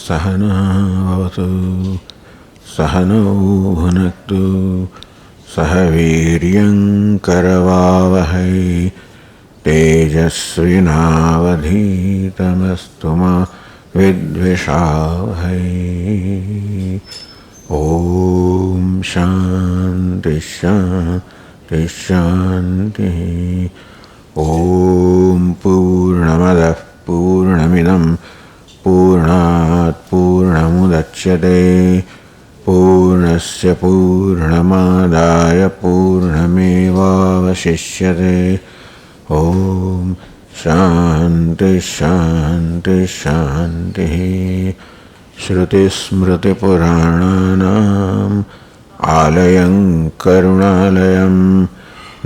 सहना भवतु सहनौ भुनक्तु सह वीर्यं करवावहै तेजस्विनावधीतमस्तु मा विद्विषावहै। ओम शांति शांति शांति। ओम पूर्णमदः पूर्णमिदं पूर्णात् पूर्णमुदच्यते पूर्णस्य पूर्णमादाय पूर्णमेवावशिष्यते। ओम शांति शांति शांति। श्रुतिस्मृतिपुराणानाम् आलयं करुणालयं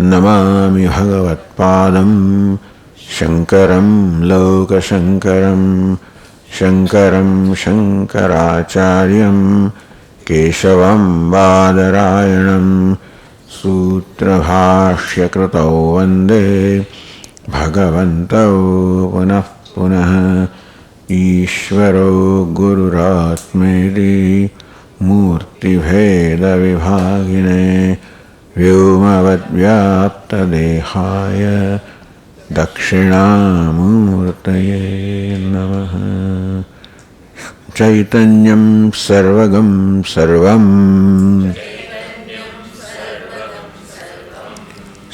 नमामि भगवत्पादं शङ्करं लोकशङ्करं शङ्करं शङ्कराचार्यं केशवं बादरायणं सूत्रभाष्यकृतौ वन्दे भगवन्तौ पुनः पुनः। ईश्वरो गुरुरात्मेति मूर्तिभेदविभागिने व्योमवद्व्याप्तदेहाय दक्षिणामूर्तये नमः। चैतन्यं सर्वगं सर्वं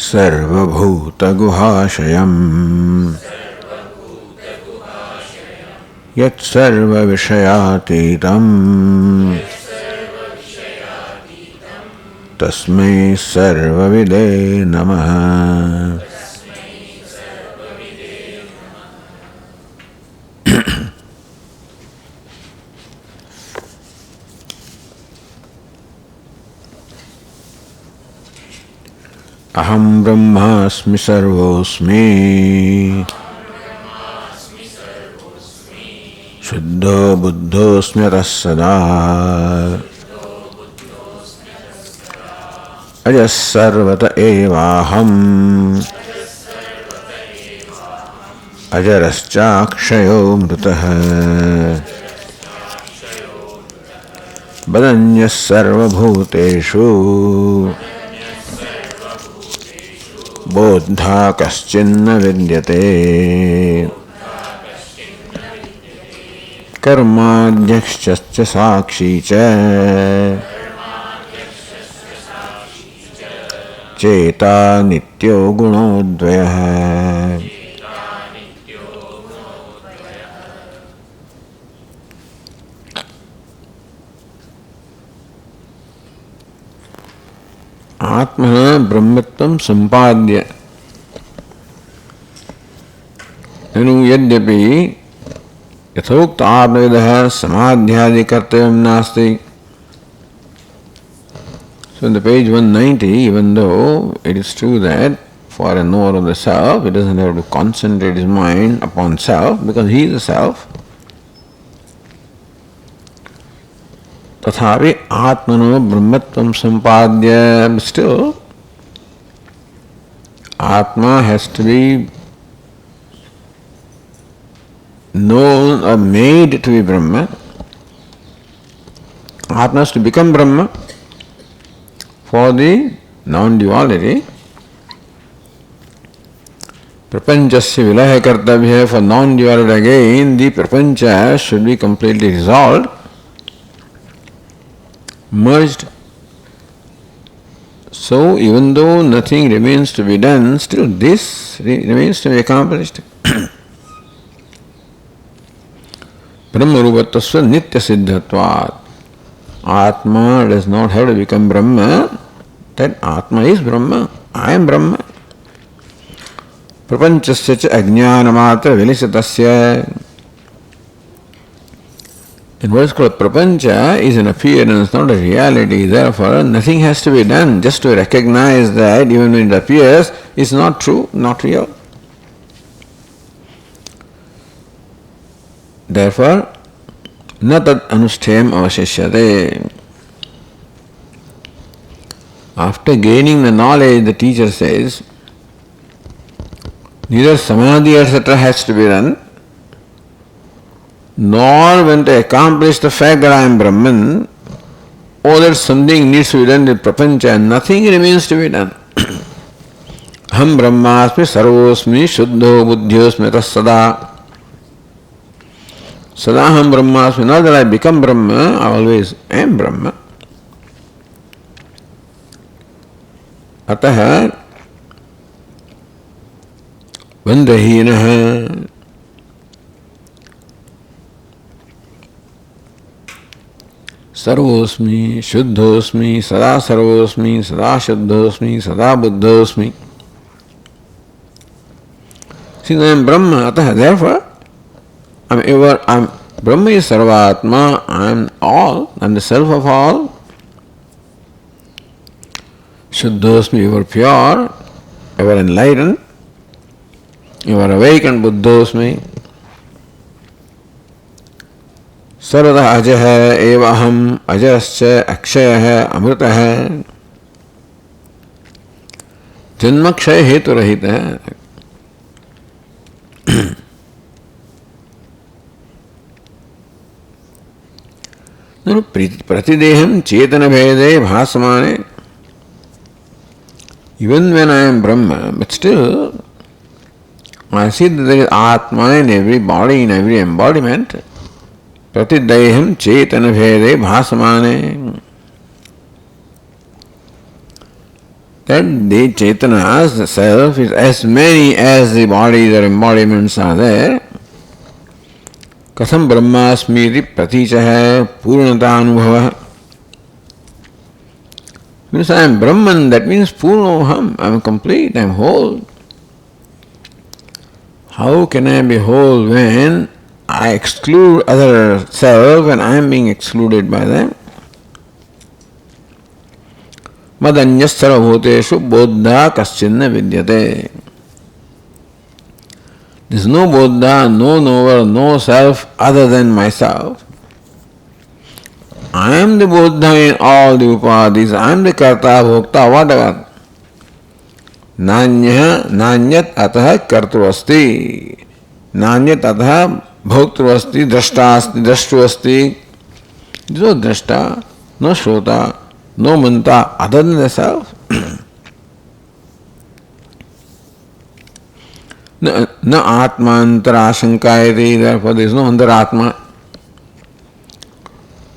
सर्वभूतगुहाशयम् यत्सर्वविषयातीतं तस्मै सर्वविदे नमः। अहं ब्रह्मास्मि सर्वोऽस्मि शुद्धो बुद्धोऽस्म्यतः सदा अजः सर्वत एवाहम् अजरश्चाक्षयो मृतः बदन्यः सर्वभूतेषु बोद्धा कश्चिन्न विद्यते कर्माध्यक्षश्च साक्षी च चेता नित्यो गुणोद्वयः। आत्मना ब्रह्मत्वं सम्पाद्य यद्यपि यथोक्त आत्मविदः समाध्यादि कर्तव्यं नास्ति. So in the page 190, even though it is true that for a knower of the self, he doesn't have to concentrate his mind upon self because he is the self. तथापि आत्मनो ब्रह्मत्वं सम्पाद्य, still Atma has to be known or made to be Brahma. Atma has to become Brahma for the non-duality. Prapanchasya vilaha kartavya, for non-duality again, the prapancha should be completely resolved, merged. So even though nothing remains to be done, still this remains to be accomplished. Brahmarupattasva nitya siddhatvat. Atma does not have to become Brahma. That Atma is Brahma. I am Brahma. Prapanchasya cha ajnanamatra vilisatasya. In what is called prapancha is an appearance, not a reality. Therefore, nothing has to be done just to recognize that even when it appears, it's not true, not real. Therefore, na tad anushtayam avashishyate. After gaining the knowledge, the teacher says, neither samadhi etc. has to be done, nor when to accomplish the fact that I am Brahman, or that something needs to be done in prapancha, nothing remains to be done. Ham brahmasmi sarvosmi shuddho buddhyosmi tas sada. Sada ham brahmasmi, not that I become Brahma, I always am Brahma. Atah bandhahinah sarvosmi shuddhosmi sada sarvosmi sada shuddhosmi sada buddhosmi. Since I am Brahma, atah, therefore Brahma is Sarvatma, I am all, I am the self of all. Shuddhosmi, ever pure, ever enlightened, ever awakened, Buddhosmi. Sarvada ajah eva aham ajascha akshayah amritah. Janma kshaya hetu rahita. Pratideham chetana bhede bhasamane. Even when I am Brahma, but still I see that there is Atma in every body, in every embodiment. Pratideham chetana bhede bhasamane. That the Chetana, the self, is as many as the bodies or embodiments are there. Katham brahmasmiti pratichaha purnataanubhava. Means I am Brahman, that means purnoham, I am complete, I am whole. How can I be whole when I exclude other self and I am being excluded by them? Madanyas sarvabhuteshu bodha kaschinna vidyate. There is no bodha, no knower, no self other than myself. I am the bodha in all the upadhis, I am the karta, bhokta, whatever. Nanyat ataha kartuvasti. Nanyat ataha bhoktuvasti, drashtasti, drashtuvasti. There is no drashta, no shrota, no manta other than the self. Na atma antarashankayati, therefore there is no antaratma.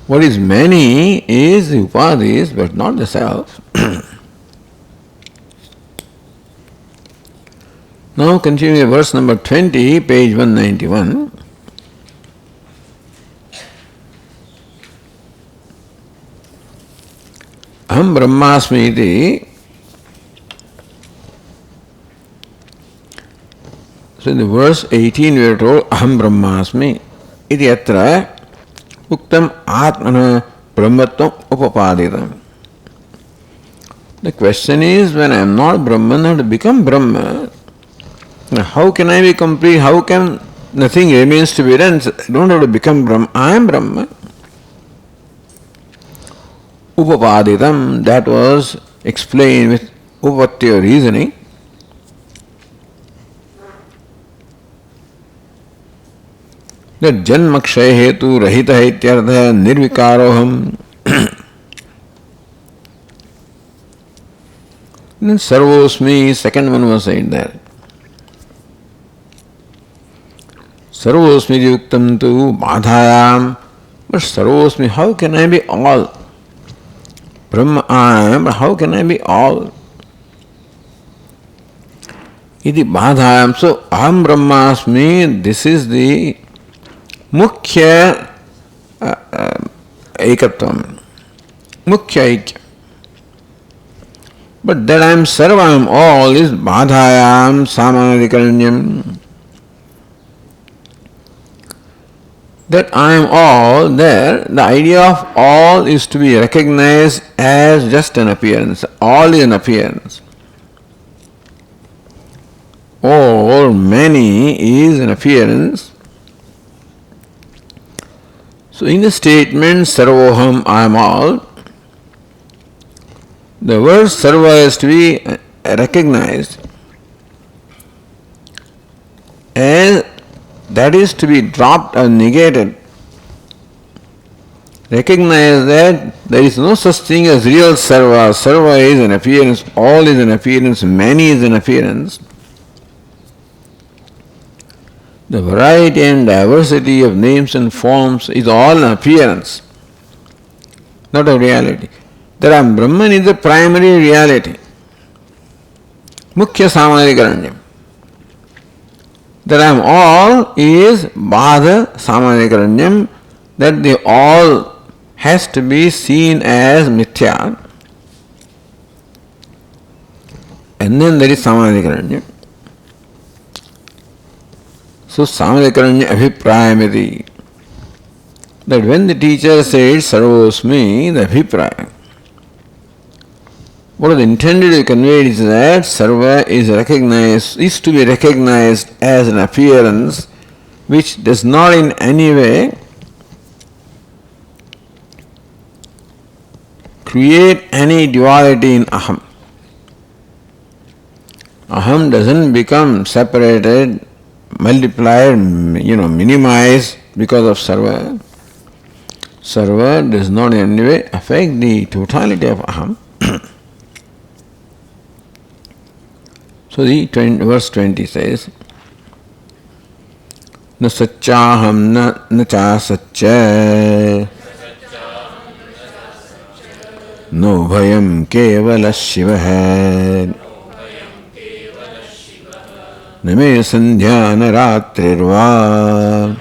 What is many is the upadhis, but not the self. Now continue verse number 20, page 191. Aham brahmasmi iti. So in the verse 18 we are told Aham brahmasmi iti atra uktam atmana brahmatvam upapaditam. The question is, when I am not Brahman, I have to become Brahma. How can I be complete? How can nothing remains to be done? I don't have to become Brahma. I am Brahma. Upapaditam, that was explained with upatti or reasoning. That janma kshaya hetu rahita ityartha nirvikaroham. Then sarvosmi, second one was said there. Sarvosmi yuktam tu badhayam. But sarvosmi, how can I be all? Brahma I am, but how can I be all? Iti badhayam. So aham brahmasmi, this is the mukhya ekatvam. Mukhya ikya. But that I am sarva, I am all is badhayam samanadikaranyam. That I am all, there, the idea of all is to be recognized as just an appearance. All is an appearance. All, many is an appearance. So in the statement sarvoham, I am all, the word sarva is to be recognized as that is to be dropped or negated. recognize that there is no such thing as real sarva. Sarva is an appearance, all is an appearance, many is an appearance. The variety and diversity of names and forms is all an appearance, not a reality. That I am Brahman is the primary reality. Mukhya Samadhikaranyam. That I am all is Bhada Samadhikaranyam. That the all has to be seen as mithya. And then there is Samadhikaranyam. So Samadhikaranya Abhiprayamiti. That when the teacher says Sarvosmi, the Abhipraya, what is intended to be conveyed is that Sarva is to be recognized as an appearance which does not in any way create any duality in Aham. Aham doesn't become separated, multiplied, minimized because of Sarva. Sarva does not in any way affect the totality of Aham. So the verse 20 says, Na satchaham na cha satcha no bhayam kevala shivaha na me sandhya na ratrirva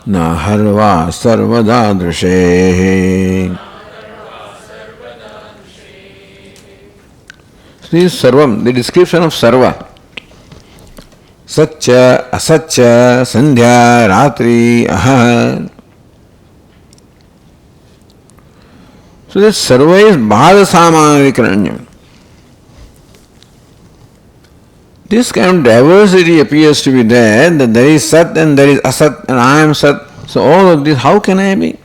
na harva sarvada drushe. This is Sarvam, the description of Sarva. Satcha, Asatcha, Sandhya, Ratri, Aha. So this Sarva is Bhada Samadhikaranyam. This kind of diversity appears to be there, that there is Sat and there is Asat and I am Sat. So all of this, how can I be?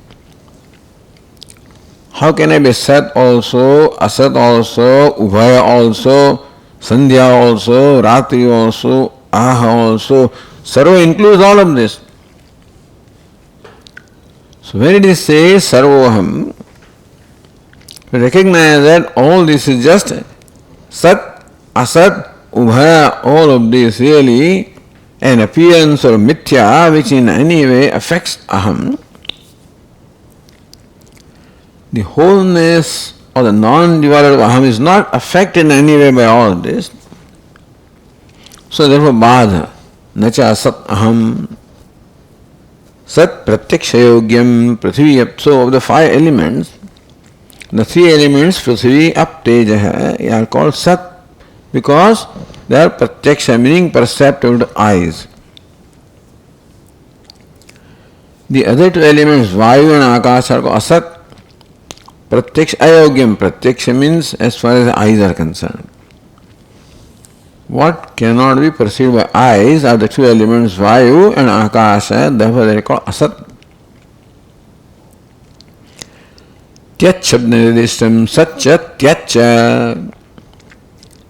How can I be Sat also, Asat also, Ubhaya also, Sandhya also, Ratri also, Aha also? Sarva includes all of this. So when it is said Sarvoham, recognize that all this is just Sat, Asat, Ubhaya, all of this really an appearance or mithya which in any way affects Aham. The wholeness or the non-divided of Aham is not affected in any way by all this. So therefore Bhada, Nacha Sat Aham, Sat Pratyakshayogyam, Prithvi. So of the 5 elements, the 3 elements, Prithvi, Ap, Tejaha, are called Sat because they are Pratyaksha, meaning perceptible to eyes. The other 2 elements, Vayu and Akasha, are called Asat. Pratyaksha ayogyam. Pratyaksha means as far as the eyes are concerned. What cannot be perceived by eyes are the 2 elements Vayu and Akasha, therefore they are called Asat. Tyat shabda nidishtam satcha tyatcha.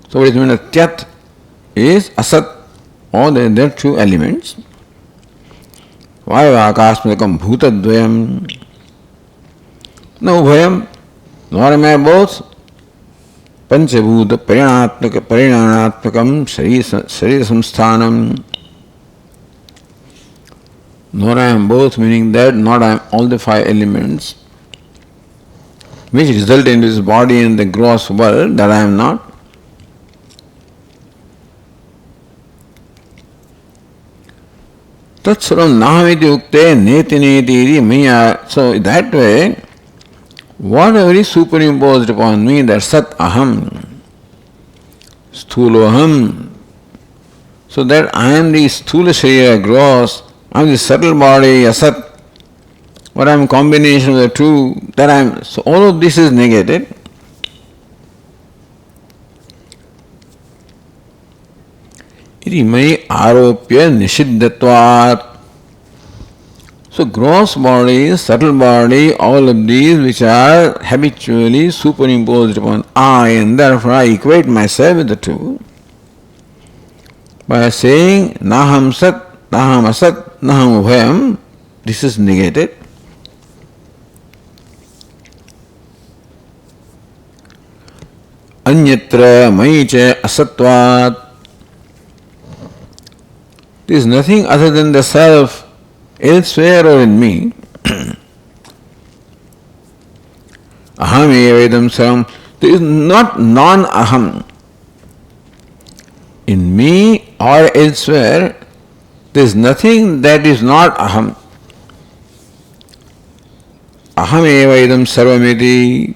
So what is meant of Tyat is Asat, or there are 2 elements. Vayu Akasmadakam bhutadvayam. No bhayam, nor am I both panchabhuta parinanatmakam sharira samsthanam. Nor I am both, meaning that not I am all the 5 elements which result in this body and the gross world, that I am not. Tatsvaram nahamiti ukte neti neti maya. So that way, whatever is superimposed upon me, that Sat Aham, Sthuloham, so that I am the Sthula Sharira, gross, I am the subtle body, Asat, or I am combination of the 2, that I am, so all of this is negated. Iti mai aropya nishiddhatvat. So gross body, subtle body, all of these which are habitually superimposed upon I, and therefore I equate myself with the 2 by saying Naham Sat, Naham Asat, Naham Ubhayam, this is negated. Anyatra maicha asatvat. There is nothing other than the self elsewhere or in me. Aham eva idam sarvam. There is not non-aham. In me or elsewhere, there is nothing that is not aham. Aham eva idam sarvamiti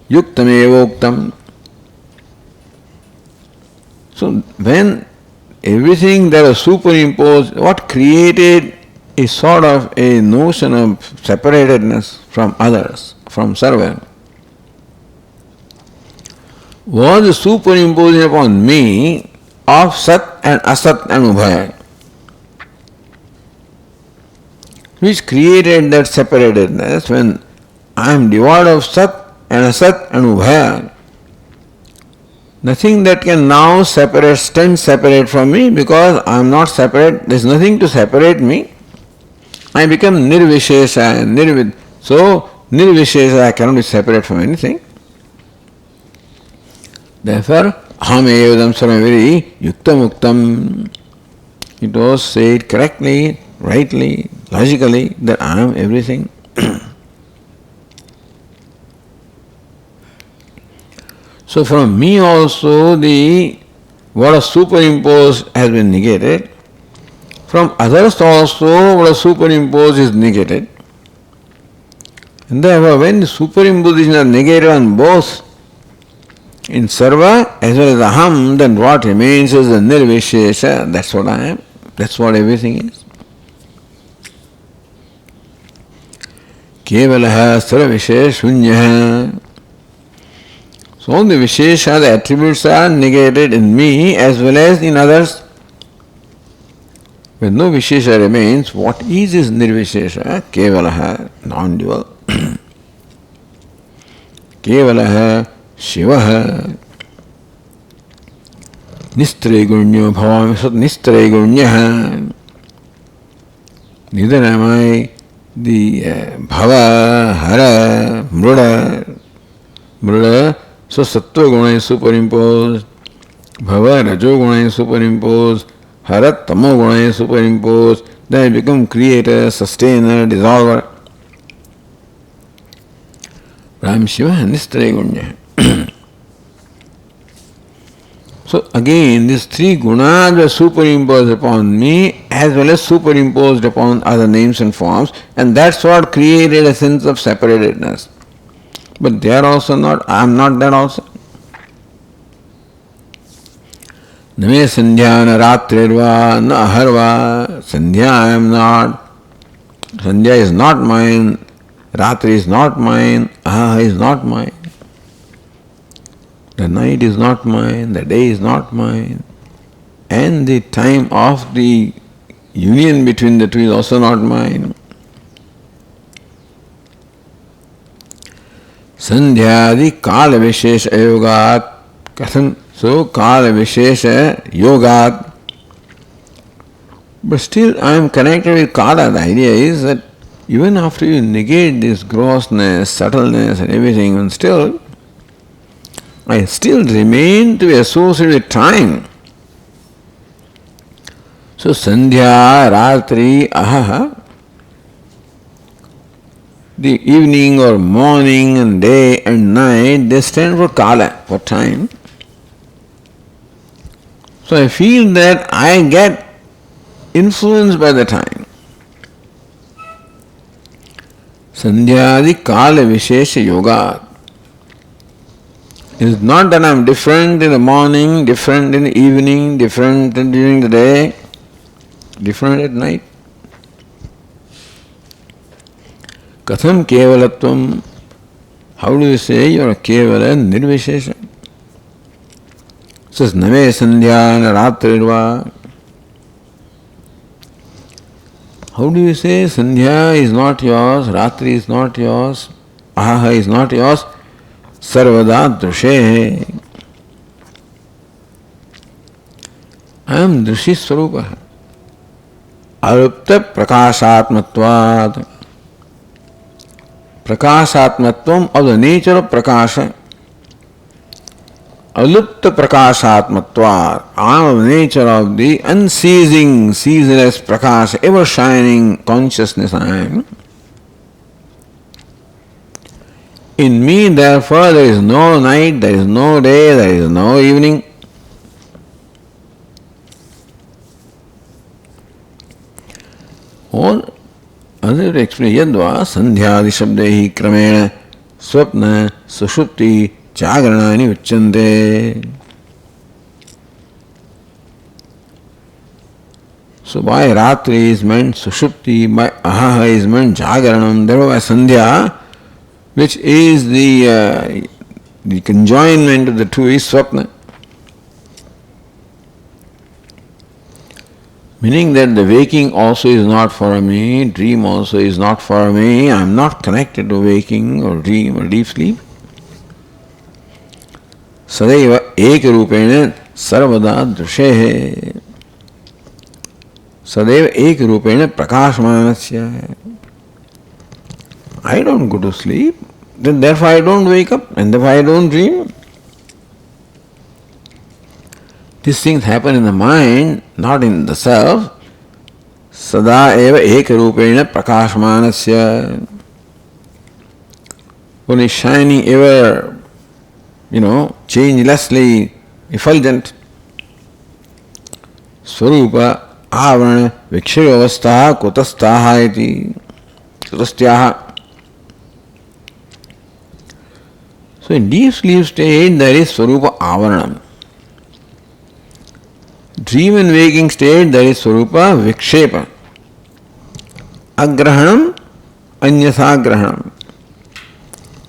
yuktam eva uktam. So when everything that was superimposed, what created is sort of a notion of separatedness from others, from sarva, was superimposing upon me of sat and asat and ubhaya, which created that separatedness. When I am devoid of sat and asat and ubhaya, nothing that can now stand separate from me, because I am not separate, there is nothing to separate me. I become nirvishesha and nirvid. So, nirvishesha, I cannot be separate from anything. Therefore, aham evedam sarvamiti yuktam uktam. It was said correctly, rightly, logically that I am everything. So from me also what was superimposed has been negated. From others also what was superimposed is negated. And therefore when the superimposition are negated on both, in sarva as well as aham, then what remains is the nirvishesha. That's what I am. That's what everything is. Kevalaha sarvavishesh shunyah. So all the vishesha, the attributes are negated in me as well as in others. When no vishesha remains, what is nirvishesha? Kevalaha, non-dual. Kevalaha, shivaha. Nistraygunyo bhavami sat nistraygunyaha. Neither am I the bhava, hara, mruda. Mruda, so sattva guna is superimposed, bhava rajo guna is superimposed, harat tamo guna is superimposed, then I become creator, sustainer, dissolver. Ram Shiva Nistraygunya. So again, these three gunas were superimposed upon me as well as superimposed upon other names and forms, and that's what created a sense of separatedness. But they are also not, I am not that also. Name sandhya na ratrirva na aharva. Sandhya I am not. Sandhya is not mine. Ratri is not mine. Aha is not mine. The night is not mine. The day is not mine. And the time of the union between the two is also not mine. Sandhyadi kala vishesha yogat. Katham. So kala vishesha yogat. But still I am connected with kala. The idea is that even after you negate this grossness, subtleness and everything, and still I still remain to be associated with time. So Sandhya, Ratri, Ahaha, the evening or morning and day and night, they stand for Kala, for time. So I feel that I get influenced by the time. Sandhyadi Kala Vishesha Yoga. It is not that I am different in the morning, different in the evening, different during the day, different at night. Katham kevalatvam. How do you say you are a kevala nirvishesha? Says nave sandhya ratrirva. How do you say sandhya is not yours, ratri is not yours, ahaha is not yours? Sarvada drushe. I am drushi swarupa. alupta prakashatmatvat. Prakashatmatvam of the nature of prakasha. Alupta prakashatmatvat, of the nature of the unceasing, ceaseless prakasha, ever shining consciousness I am. In me, therefore, there is no night, there is no day, there is no evening. All other explain yadva sandhyadi shabdehi kramena swapna sushupti jagranani uchyante. So by ratri is meant sushupti, by ahaha is meant jagaranam, therefore by sandhya, which is the conjoinment of the two is swapna. Meaning that the waking also is not for me, dream also is not for me, I am not connected to waking or dream or deep sleep. Sadaiva ekarupena sarvada drishehe. Sadaiva ekarupena prakashmanasya. I don't go to sleep, then therefore I don't wake up, and therefore I don't dream. These things happen in the mind, not in the self. Sada eva ekarupena prakashmanasya. One is shining ever, changelessly effulgent. Swarupa avarana vikshayavastaha kutastaha iti. Kutastyaha. So in deep sleep state there is Swarupa Avaranam. Dream and waking state there is Swarupa Vikshepa. Agrahanam, Anyasagrahanam.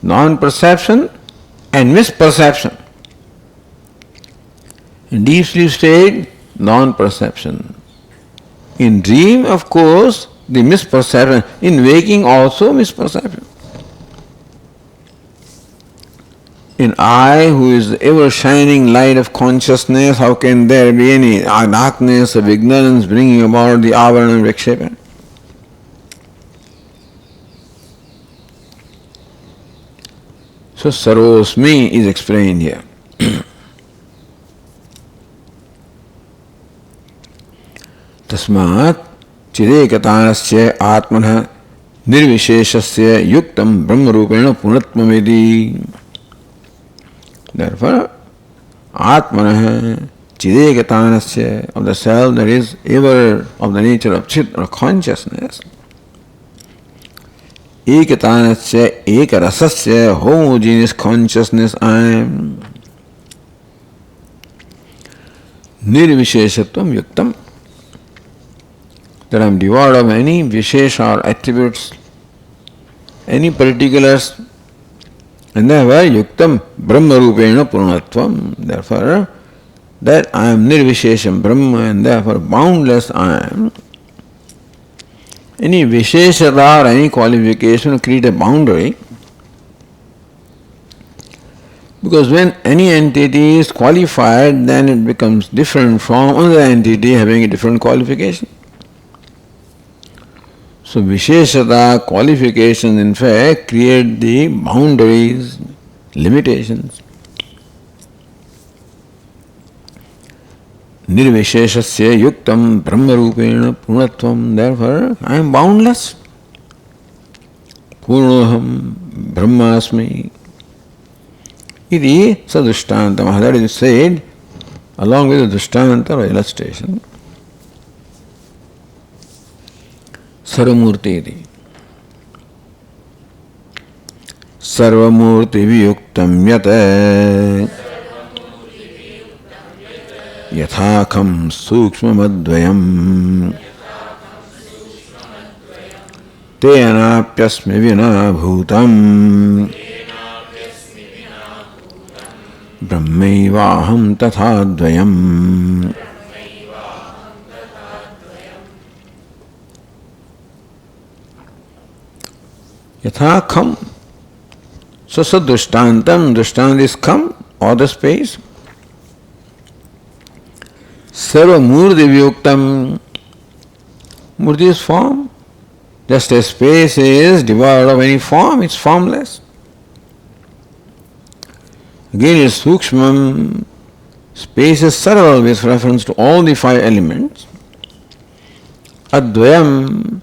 Non-perception and misperception. In deep sleep state, non-perception. In dream, of course, the misperception. In waking also misperception. In I, who is the ever-shining light of consciousness, how can there be any darkness of ignorance bringing about the avarana and vikshepa? So Sarosmi is explained here. Tasmat chidekatanasya atmanah nirvisheshasya yuktam brahmarupena punatmamedi. Therefore, Atmanah Chidegatanasya, of the self that is ever of the nature of Chit or consciousness. Ekatanasya Ekarasasya, homogeneous consciousness I am. Nirvisheshatvam yuktam, that I am devoid of any vishesha or attributes, any particulars. And therefore, yuktam brahmarupena purnatvam. Therefore, that I am nirvishesham brahma and therefore boundless I am. Any visheshata or any qualification create a boundary. Because when any entity is qualified, then it becomes different from another entity having a different qualification. So Visheshata, qualifications in fact create the boundaries, limitations. Nirvisheshasya yuktam brahmarupena purnatvam. Therefore, I am boundless. Purnoham brahmasmi. Iti sadrishtantam. That is said along with the drishtanta or illustration. Sarvamurti iti. Sarvamurti viyuktam yata yathakam sukshmamadvayam tenapyasmi vina bhutam brahmaivaham tathadvayam. Yatha kham. So drishtantam, drishtanta is kham or the space. Sarva murti vyuktam. Murti is form. Just as space is devoid of any form, it's formless. Again, it's Sukshmam. Space is subtle with reference to all the five elements. Advayam.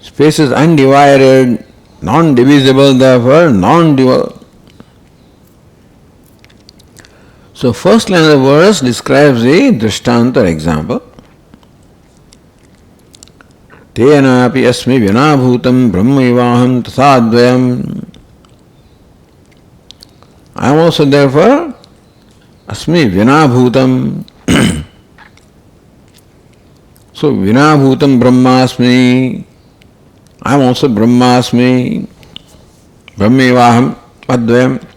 Space is undivided, non-divisible, therefore non-dual. So first line of the verse describes the drishtanta example. Tenapi asmi vinabhutam brahmaivaham tathadvayam. I am also therefore asmi vinabhutam. So vinabhutam brahmasmi. I am also brahmasmi. Brahmaivaham advayam.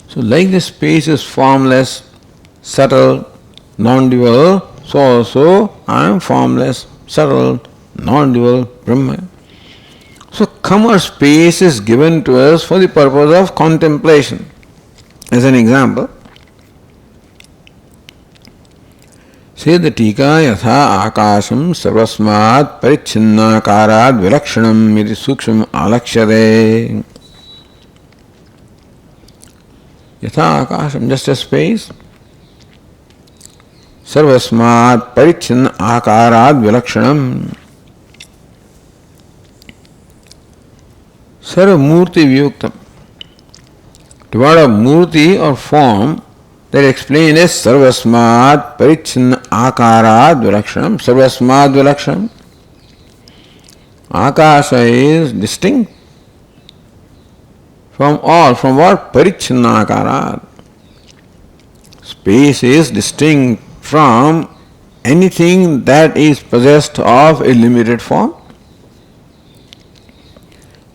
So like the space is formless, subtle, non-dual, so also I am formless, subtle, non-dual Brahma. So common space is given to us for the purpose of contemplation. As an example, say the tika yatha akasham sarvasmat parichinnakarad vilakshanam iti suksham alakshade. Yatha akasham, just as space. Sarvasmat parichinna akarad vilakshanam. Sarvamurti vyuktam. The word of murti or form that explained as sarvasmat parichinna akarad vilakshanam. Sarvasmat vilakshanam. Akasha is distinct from all. From what? Parichinna akarad. Space is distinct from anything that is possessed of a limited form.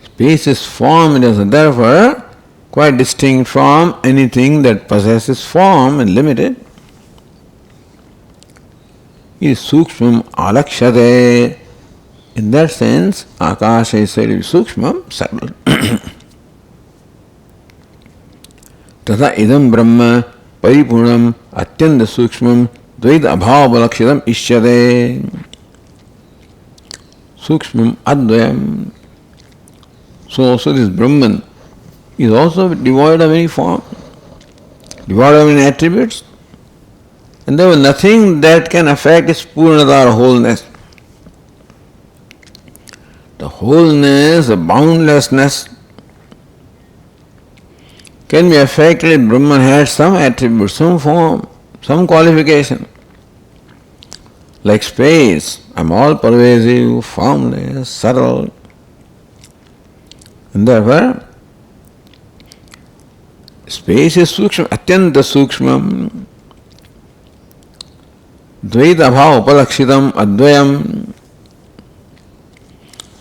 Space is form and is therefore quite distinct from anything that possesses form and limited. It is sukshmam alakshate. In that sense, akasha is said to be sukshmam, subtle. Tata idam brahma paripurnam atyanta sukshmam dvaita abhava ishyate. Sukshmam advayam. So also this Brahman is also devoid of any form, devoid of any attributes, and there was nothing that can affect its purnata or wholeness. The wholeness, the boundlessness can be affected. Brahman had some attribute, some form, some qualification. Like space, I am all pervasive, formless, subtle. And therefore, space is sukshma, atyanta sukshmam. Dvaita abhava upalakshitam advayam.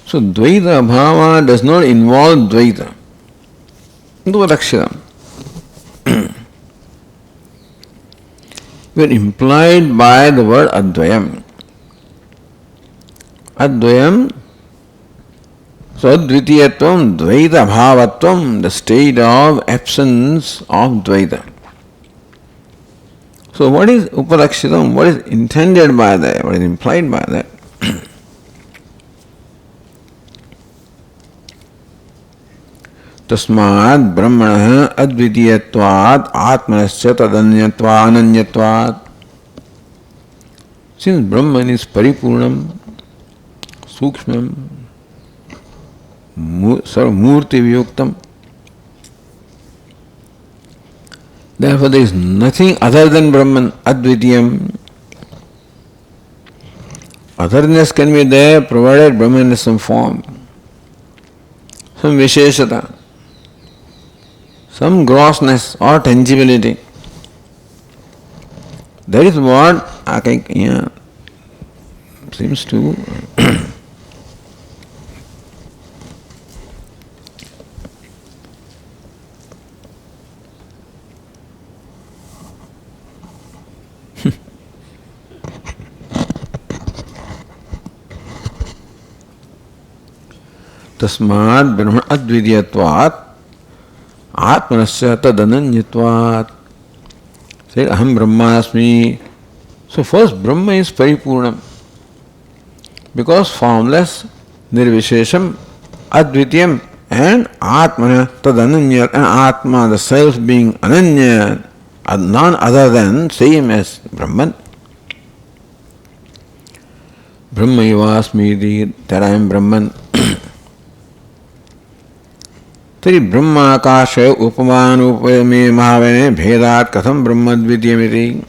So Dvaita abhava does not involve Dvaita. Upalakshitam. We are implied by the word advayam. Advayam. So dvitiyatvam, dvaita bhavatvam, the state of absence of dvaita. So what is upalakshitam? What is intended by that? What is implied by that? Tasmad brahmanah advitiyatvat atmanasya tadanyatva ananyatvat. Since Brahman is paripurnam, sukshmam, sarvamurti vyuktam, therefore there is nothing other than Brahman, advitiyam. Otherness can be there provided Brahman is some form, some visheshata, some grossness or tangibility. That is what seems to Tasmad Brahman advidiyatvat atmanasya tadananyatvat. Said aham brahmasmi. So first Brahma is paripurnam. Because formless, nirvishesham, advityam, and atmana tadananya, and atma, the self being ananya, none other than same as Brahman. Brahmaivasmiti, that I am Brahman. Tari Brahmakasha upaman upame mahavane bhedat katham brahmadvityamiti.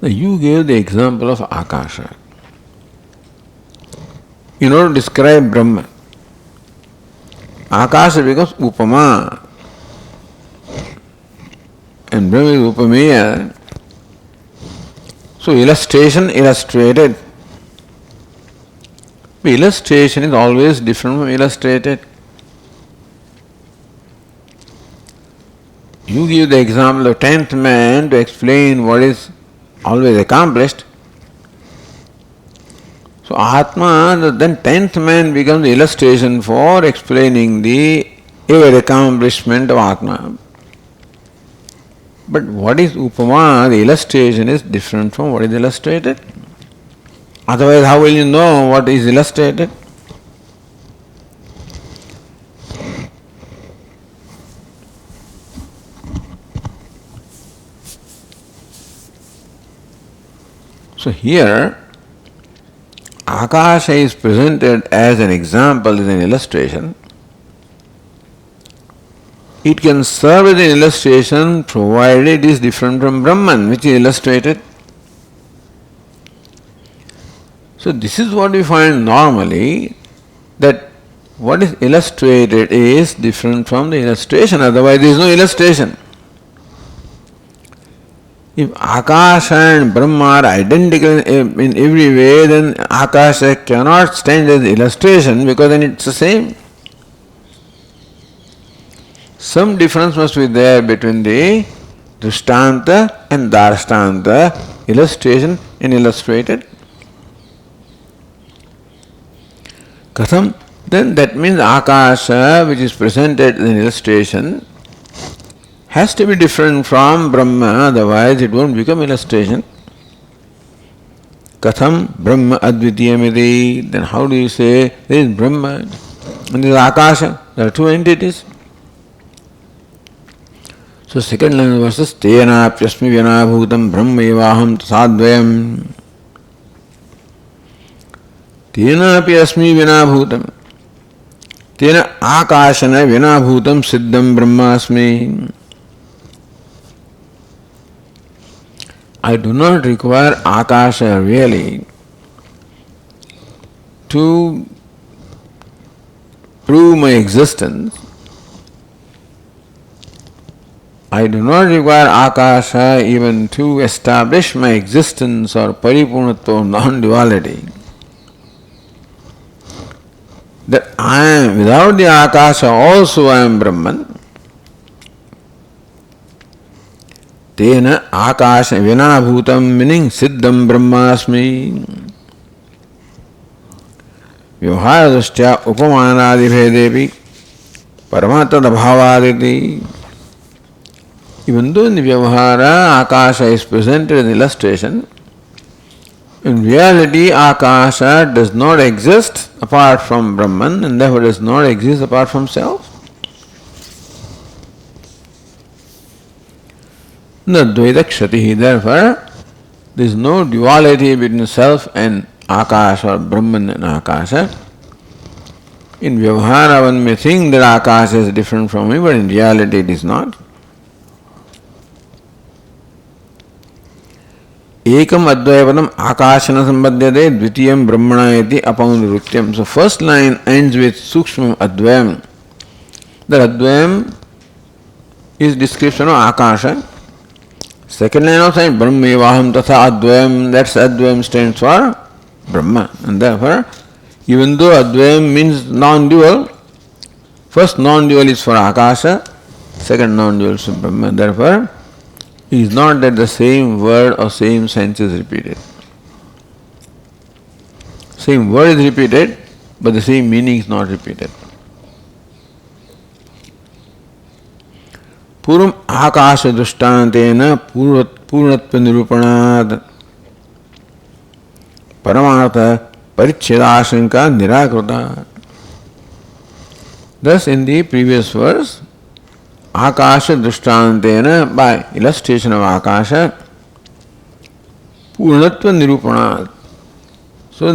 You gave the example of Akasha. In order to describe Brahman, Akasha becomes upama. And Brahma is upameya. So illustration illustrated. The illustration is always different from illustrated. You give the example of 10th man to explain what is always accomplished. So Atma, then 10th man becomes the illustration for explaining the ever accomplishment of Atma. But what is Upama, the illustration is different from what is illustrated. Otherwise, how will you know what is illustrated? So here, Akasha is presented as an example, as an illustration. It can serve as an illustration provided it is different from Brahman, which is illustrated. So this is what we find normally, that what is illustrated is different from the illustration, otherwise there is no illustration. If Akasha and Brahma are identical in every way, then Akasha cannot stand as illustration because then it's the same. Some difference must be there between the Drishtanta and Darshtanta, illustration and illustrated. Katham, then that means Akasha, which is presented in illustration, has to be different from Brahma, otherwise it won't become illustration. Katham Brahma advityamiti, then how do you say there is Brahma and there is Akasha? There are two entities. So second line of verses, Tenapyasmi vyanabhutam brahmaivaham tasadvayam. Tenapi asmi vinabhutam. Tena akashana vinabhutam siddham brahmasmi. I do not require Akasha really to prove my existence. I do not require Akasha even to establish my existence or paripurnatva, non-duality. That I am, without the Akasha also I am Brahman. Tena Akasha vinabhutam, meaning siddham brahmasmi. Vyavharadascha upamanadi bhedepi paramatad bhavaditi. Even though in the Vyavahara Akasha is presented as an illustration, in reality Akasha does not exist apart from Brahman and therefore does not exist apart from self. Nadvaita kshatihi, therefore there is no duality between self and Akasha or Brahman and Akasha. In Vyavahara one may think that Akasha is different from me, but in reality it is not. Ekam advayapadam akashana sambadhyate dvitiyam brahmana iti apaunrutyam. So first line ends with sukshmam advayam. That advayam is description of Akasha. Second line also is brahmaivaham tatha advayam. That's advayam stands for Brahma. And therefore, even though advayam means non-dual, first non-dual is for Akasha, second non-dual is for Brahma. Therefore, it is not that the same word or same sense is repeated. Same word is repeated, but the same meaning is not repeated. Puram akasha drishtantena purnatva nirupanad. Paramartha Parichedashanka Nirakrita. Thus, in the previous verse, Akasha Drishtantena, by illustration of Akasha, Purnatva Nirupana. So,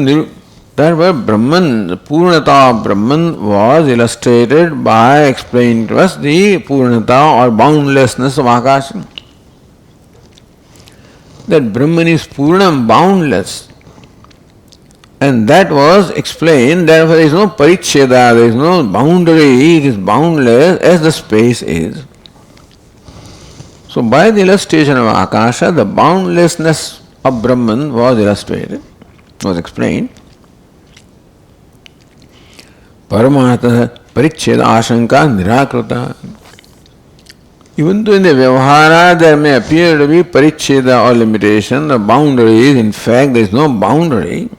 that where Brahman, the Purnata of Brahman was illustrated by explaining to us the Purnata or boundlessness of Akasha. That Brahman is Purnam, boundless. And that was explained, therefore there is no paricheda, there is no boundary, it is boundless as the space is. So by the illustration of Akasha, the boundlessness of Brahman was illustrated, was explained. Paramatha Paricheda Ashanka Nirakrita. Even though in the Vyavahara there may appear to be Paricheda or limitation, the boundaries, in fact there is no boundary.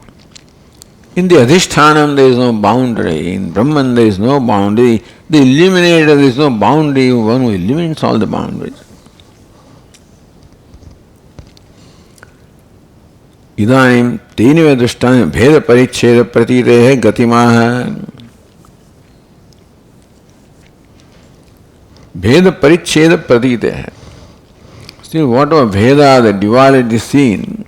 In the Adhishthanam there is no boundary, in Brahman there is no boundary, the illuminator there is no boundary, one who eliminates all the boundaries. Idanim teniva drishtani bheda paricheda pratitehe gatimaha. Bheda paricheda pratitehe. Still, whatever bheda, the duality seen,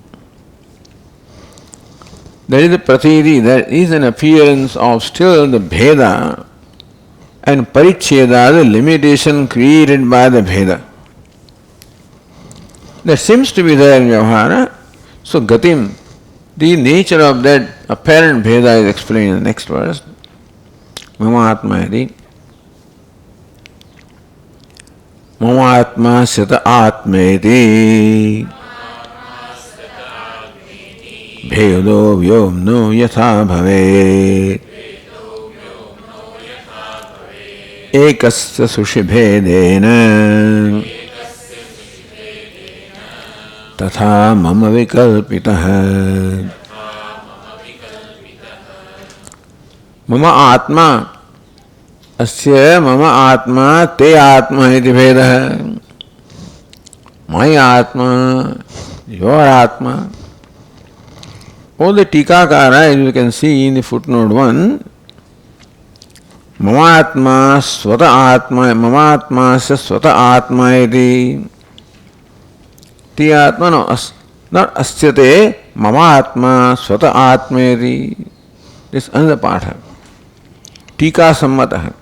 there is a pratiti, there is an appearance of still the bheda and paricheda, the limitation created by the bheda. That seems to be there in Vyavahara. So Gatim, the nature of that apparent bheda is explained in the next verse. Mama Atma Adi. Mama Atma Sita Atmeti Bhedo Vyomno Yatha Bhavet Ekasya Sushibhedena Tatha Mama Vikalpitaha. Mama Atma Asya Mama Atma Te Atma iti Vedaha. My Atma, your Atma. All the Tikakara, as you can see in the footnote 1, Mama Atma Swata Atma, Mama Atma Swata Atma iti. Ti Atma, no, not Asyate, Mama Atma Swata Atma iti. This is another part. Tika Sammataha.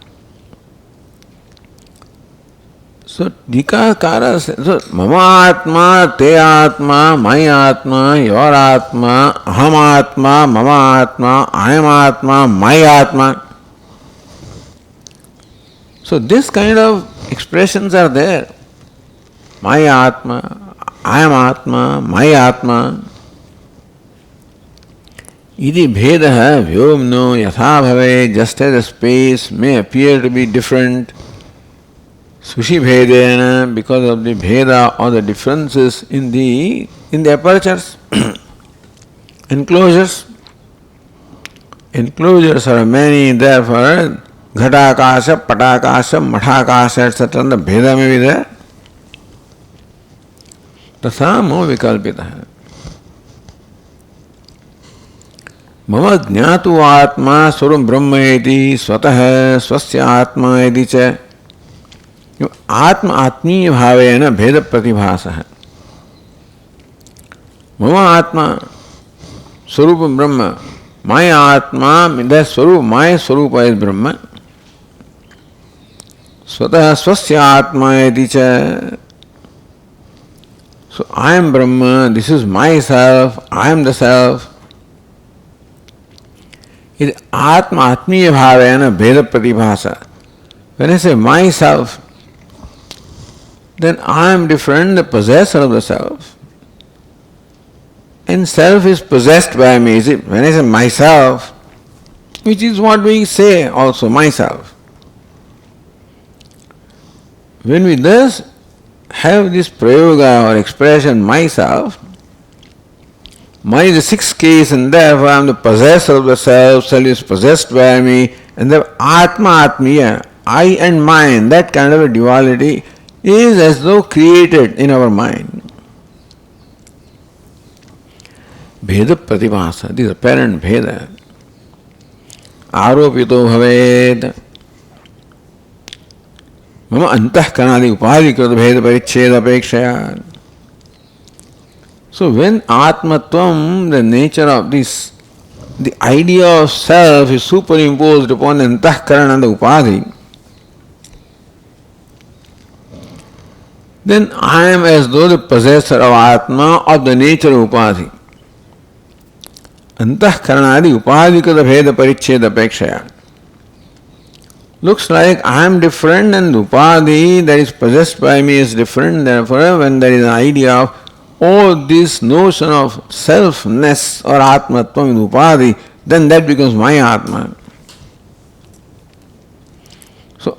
So, Dikakara says, so, Mama Atma, Te Atma, My Atma, Your Atma, Aham Atma, Mama Atma, I am Atma, My Atma. So, this kind of expressions are there. My Atma, I am Atma, My Atma. Iti bhedaha vyomno yatha bhave, just as a space may appear to be different. Sushi bhedena, because of the bheda or the differences in the apertures, enclosures. Enclosures are many, therefore ghatakasha, patakasha, mathakasha, etc. The bheda may be there. Tatha mo vikalpitaha. Mama jnatu atma swarum brahma iti swatah swasya atma iti cha. Atma atmiya bhavena bheda pratibhasa. Mama atma swarupa brahma. My atma, that swarupa, my swarupa is brahma. Swatah swasya atma iti cha. So I am Brahma, this is myself, I am the self. It is Atma Atmiya Bhavena Bheda Pratibhasa. When I say myself, then I am different, the possessor of the self. And self is possessed by me. When I say myself, which is what we say also, myself. When we thus have this prayoga or expression myself, my is the sixth case, and therefore I am the possessor of the self, self is possessed by me, and the Atma Atmiya, I and mine, that kind of a duality is as though created in our mind. Bheda Pratibhasa. This is apparent Bheda. Aropito Bhaved. Mama Antahkanadi Upadhikrita Bheda Paricheda Apekshaya. So when Atmatvam, the nature of this, the idea of self is superimposed upon the Antahkarana and the Upadhi, then I am as though the possessor of Atma of the nature of Upadhi. Antahkaranadi Upadhikrita Bheda Paricheda Apekshaya. Looks like I am different and the Upadhi that is possessed by me is different. Therefore, when there is an idea of this notion of selfness or Atmatvam in Upadhi, then that becomes my Atma. So,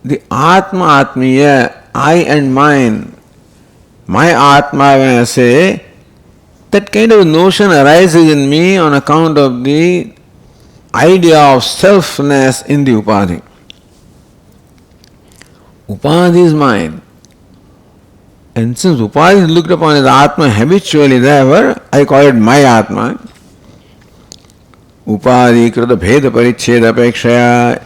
the Atma Atmiya, I and mine, my Atma, when I say, that kind of notion arises in me on account of the idea of selfness in the Upadhi. Upadhi is mine. And since Upadhi is looked upon as Atma habitually, therefore I call it my Atma. Upadhi krita bheda paricheda apekshaya.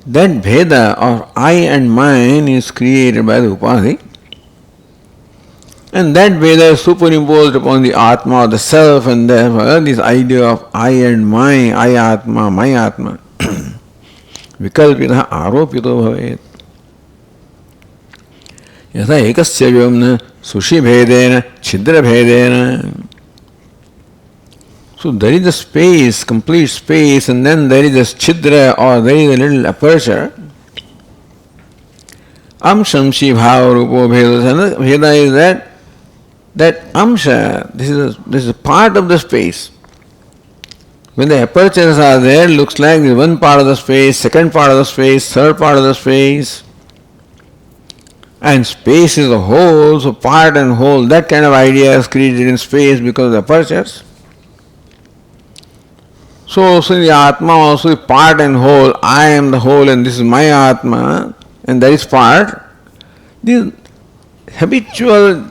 That bheda of I and mine is created by the Upadhi. And that bheda is superimposed upon the Atma or the self, and therefore this idea of I and my, I Atma, my Atma. Vikalpita aropito bhavet. Yatha ekasya vyomna sushi bhedena chidra bhedena. So there is a space, complete space, and then there is a chidra or there is a little aperture. Amshamshi bhava rupo bheda. Bheda is that amsha, this is a part of the space. When the apertures are there, it looks like there is one part of the space, second part of the space, third part of the space. And space is a whole, so part and whole, that kind of idea is created in space because of the apertures. So also the Atma also is part and whole. I am the whole and this is my Atma and that is part. This habitual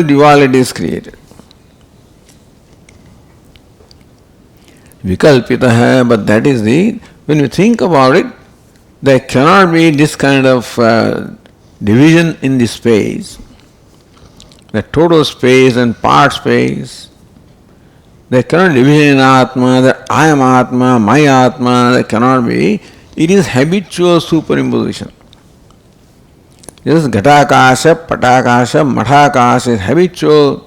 duality is created. Vikalpita hai, but that is when you think about it, there cannot be this kind of division in the space, the total space and part space. There cannot be division in Atma, that I am Atma, my Atma, there cannot be. It is habitual superimposition. This is Ghatakasha, Patakasha, Mathakasha is habitual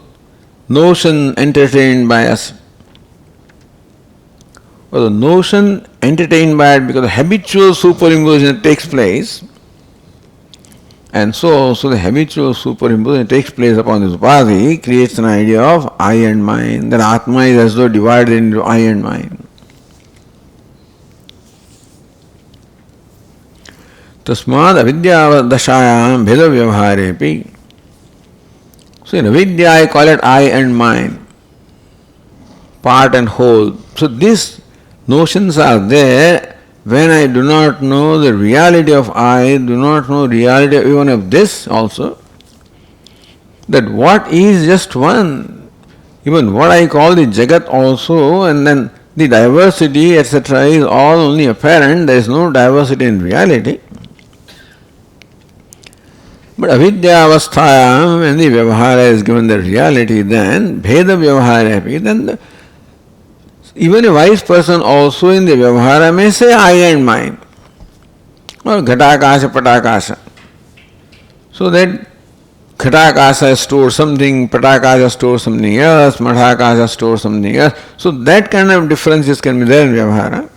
notion entertained by us. But the notion entertained by it because the habitual superimposition takes place. And so the habitual superimposition takes place upon this Upadhi, creates an idea of I and mine. That Atma is as though divided into I and mine. Tasmad avidya dashayam bheda vyavharepi. So in avidya I call it I and mine, part and whole. So these notions are there. When I do not know the reality of I, do not know reality even of this also, that what is just one, even what I call the Jagat also, and then the diversity, etc., is all only apparent, there is no diversity in reality. But avidya avasthayam, when the vyavahara is given the reality, then bheda vyavahara, then even a wise person also in the vyavahara may say I and mine, or ghatakasha, patakasha. So that ghatakasha stores something, patakasha stores something else, mathakasha stores something else. So that kind of differences can be there in vyavahara.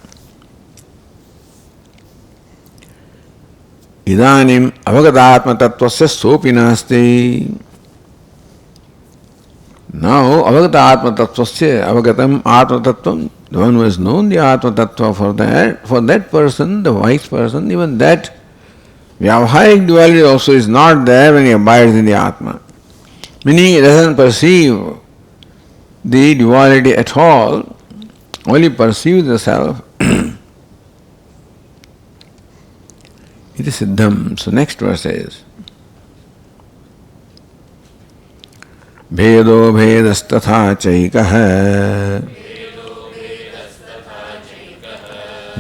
Idanim avagatatma tattvasya sopi nasti. Now, avagata atma tattvasya, avagatam atma tattvam, the one who has known the atma tattva, for that person, the wise person, even that vyavaharic duality also is not there when he abides in the atma. Meaning he doesn't perceive the duality at all, only perceives the self. It is siddham. So next verse says, भेदो भेदस्तथा चैकः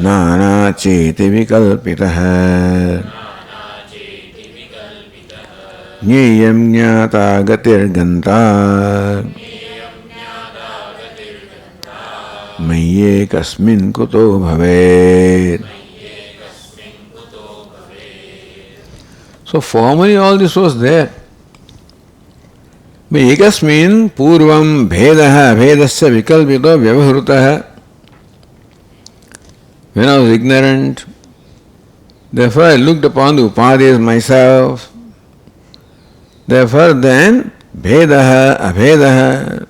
नाना चेति विकल्पितः ज्ञेयं ज्ञाता गतिर्गन्ता मय्येकस्मिन् कुतो भवेत्. So formally all this was there. एकस्मिन् पूर्वं भेदः भेदस्य विकल्पितो व्यवहृतः. When I was ignorant, therefore I looked upon the upadis myself. Therefore then bhedaha abhedaha.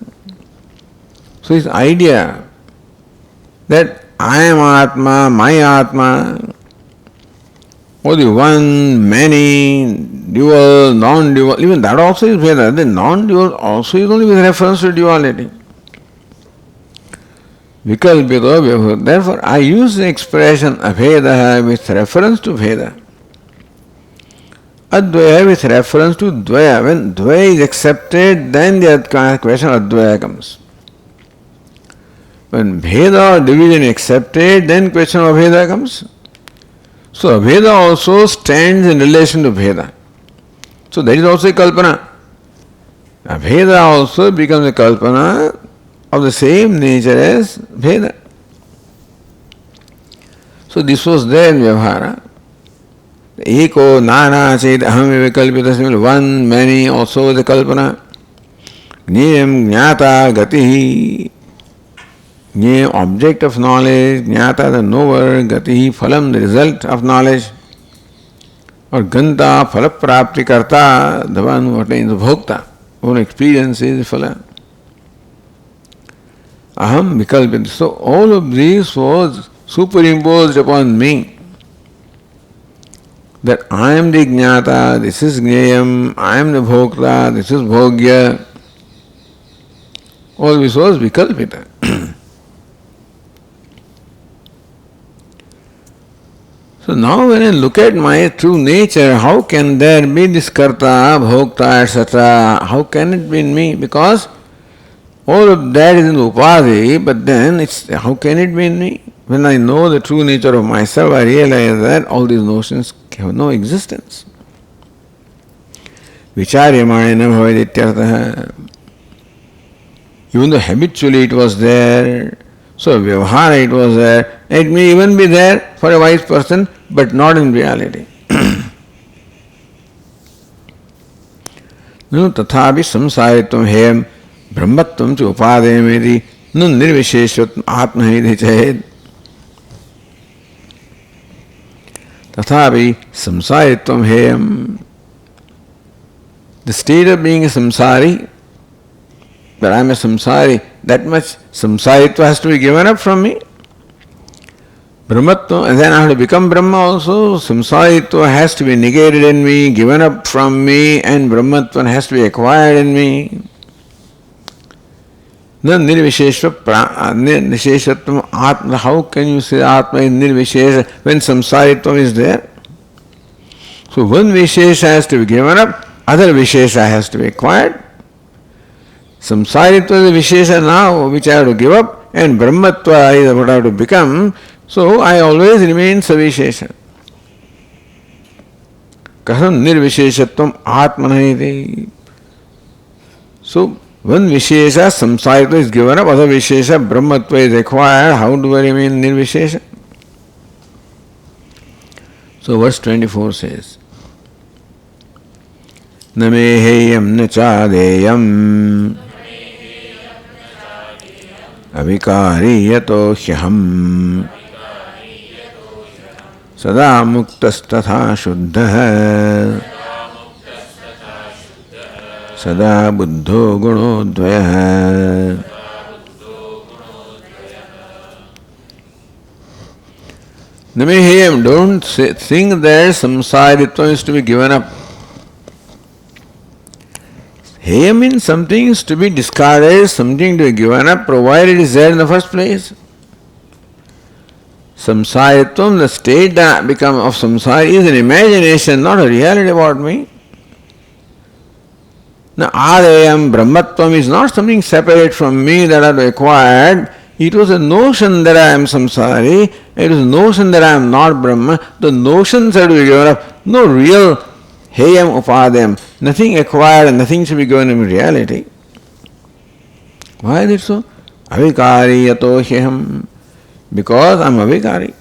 So this idea that I am Atma, my Atma, or the one, many, dual, non-dual, even that also is Veda. The non-dual also is only with reference to duality. Vikalpito vyavhut. Therefore, I use the expression abhedaha with reference to Veda. Advaya with reference to Dvaya. When Dvaya is accepted, then the question of Advaya comes. When Bheda or division is accepted, then question of Abheda comes. So Abheda also stands in relation to Bheda. So that is also a Kalpana. Abheda also becomes a Kalpana of the same nature as Bheda. So this was there in Vyavhara. Eko nana chet aham vikalpitasmi, one, many, also the Kalpana. Jnayam jnata gatihi, jnaya object of knowledge, jnata the knower, gatihi phalam the result of knowledge, or ganta phalaprapti karta, the one who attains the bhokta, who experiences the phala. Aham vikalpita. So all of this was superimposed upon me. That I am the jnata, this is jnayam, I am the bhokta, this is bhogya. All this was vikalpita. So now when I look at my true nature, how can there be this karta, bhokta, etc.? How can it be in me? Because all of that is in upadi, but then how can it be in me? When I know the true nature of myself, I realize that all these notions have no existence. Vicharyamana bhavedityaర్థah. Even though habitually it was there, so vyavhara it was there, it may even be there for a wise person, but not in reality. No tathapi samsaritvam heyam brahmatvam cha upadayameti no nirvisheshvatvam atmahiti ched. Tathapi samsaritvam heyam. The state of being a samsari, that I am a samsari, that much samsaritva has to be given up from me. Brahmatva, and then I have to become Brahma also. Samsaritva has to be negated in me, given up from me, and Brahmatva has to be acquired in me. Then nirvisheshvatvam atma. How can you say atma is nirvishesha when samsaritva is there? So one vishesha has to be given up, other vishesha has to be acquired. Samsaritva is a vishesha now which I have to give up, and Brahmatva is what I have to become. So I always remain savishesha. Kasam nirvisheshatvam atmanahiti. So one vishesha, samsaritva is given up, other vishesha, Brahmatva is acquired. How do I remain nirvishesha? So verse 24 says, Na me heyam na chadeyam avikari yato hyaham sada muktastatha shuddha sada buddho gunodvaya. Namehayam, don't think that samsaritva is to be given up. Heyam means something is to be discarded, something to be given up, provided it is there in the first place. Samsaritvam, the state that become of samsara, is an imagination, not a reality about me. Now, Adayam, Brahmatvam is not something separate from me that I have acquired. It was a notion that I am samsari. It was a notion that I am not Brahma. The notions have to be given up. No real heyam upadayam. Nothing acquired and nothing should be given in reality. Why is it so? Avikari yato hyaham. Because I am avikari.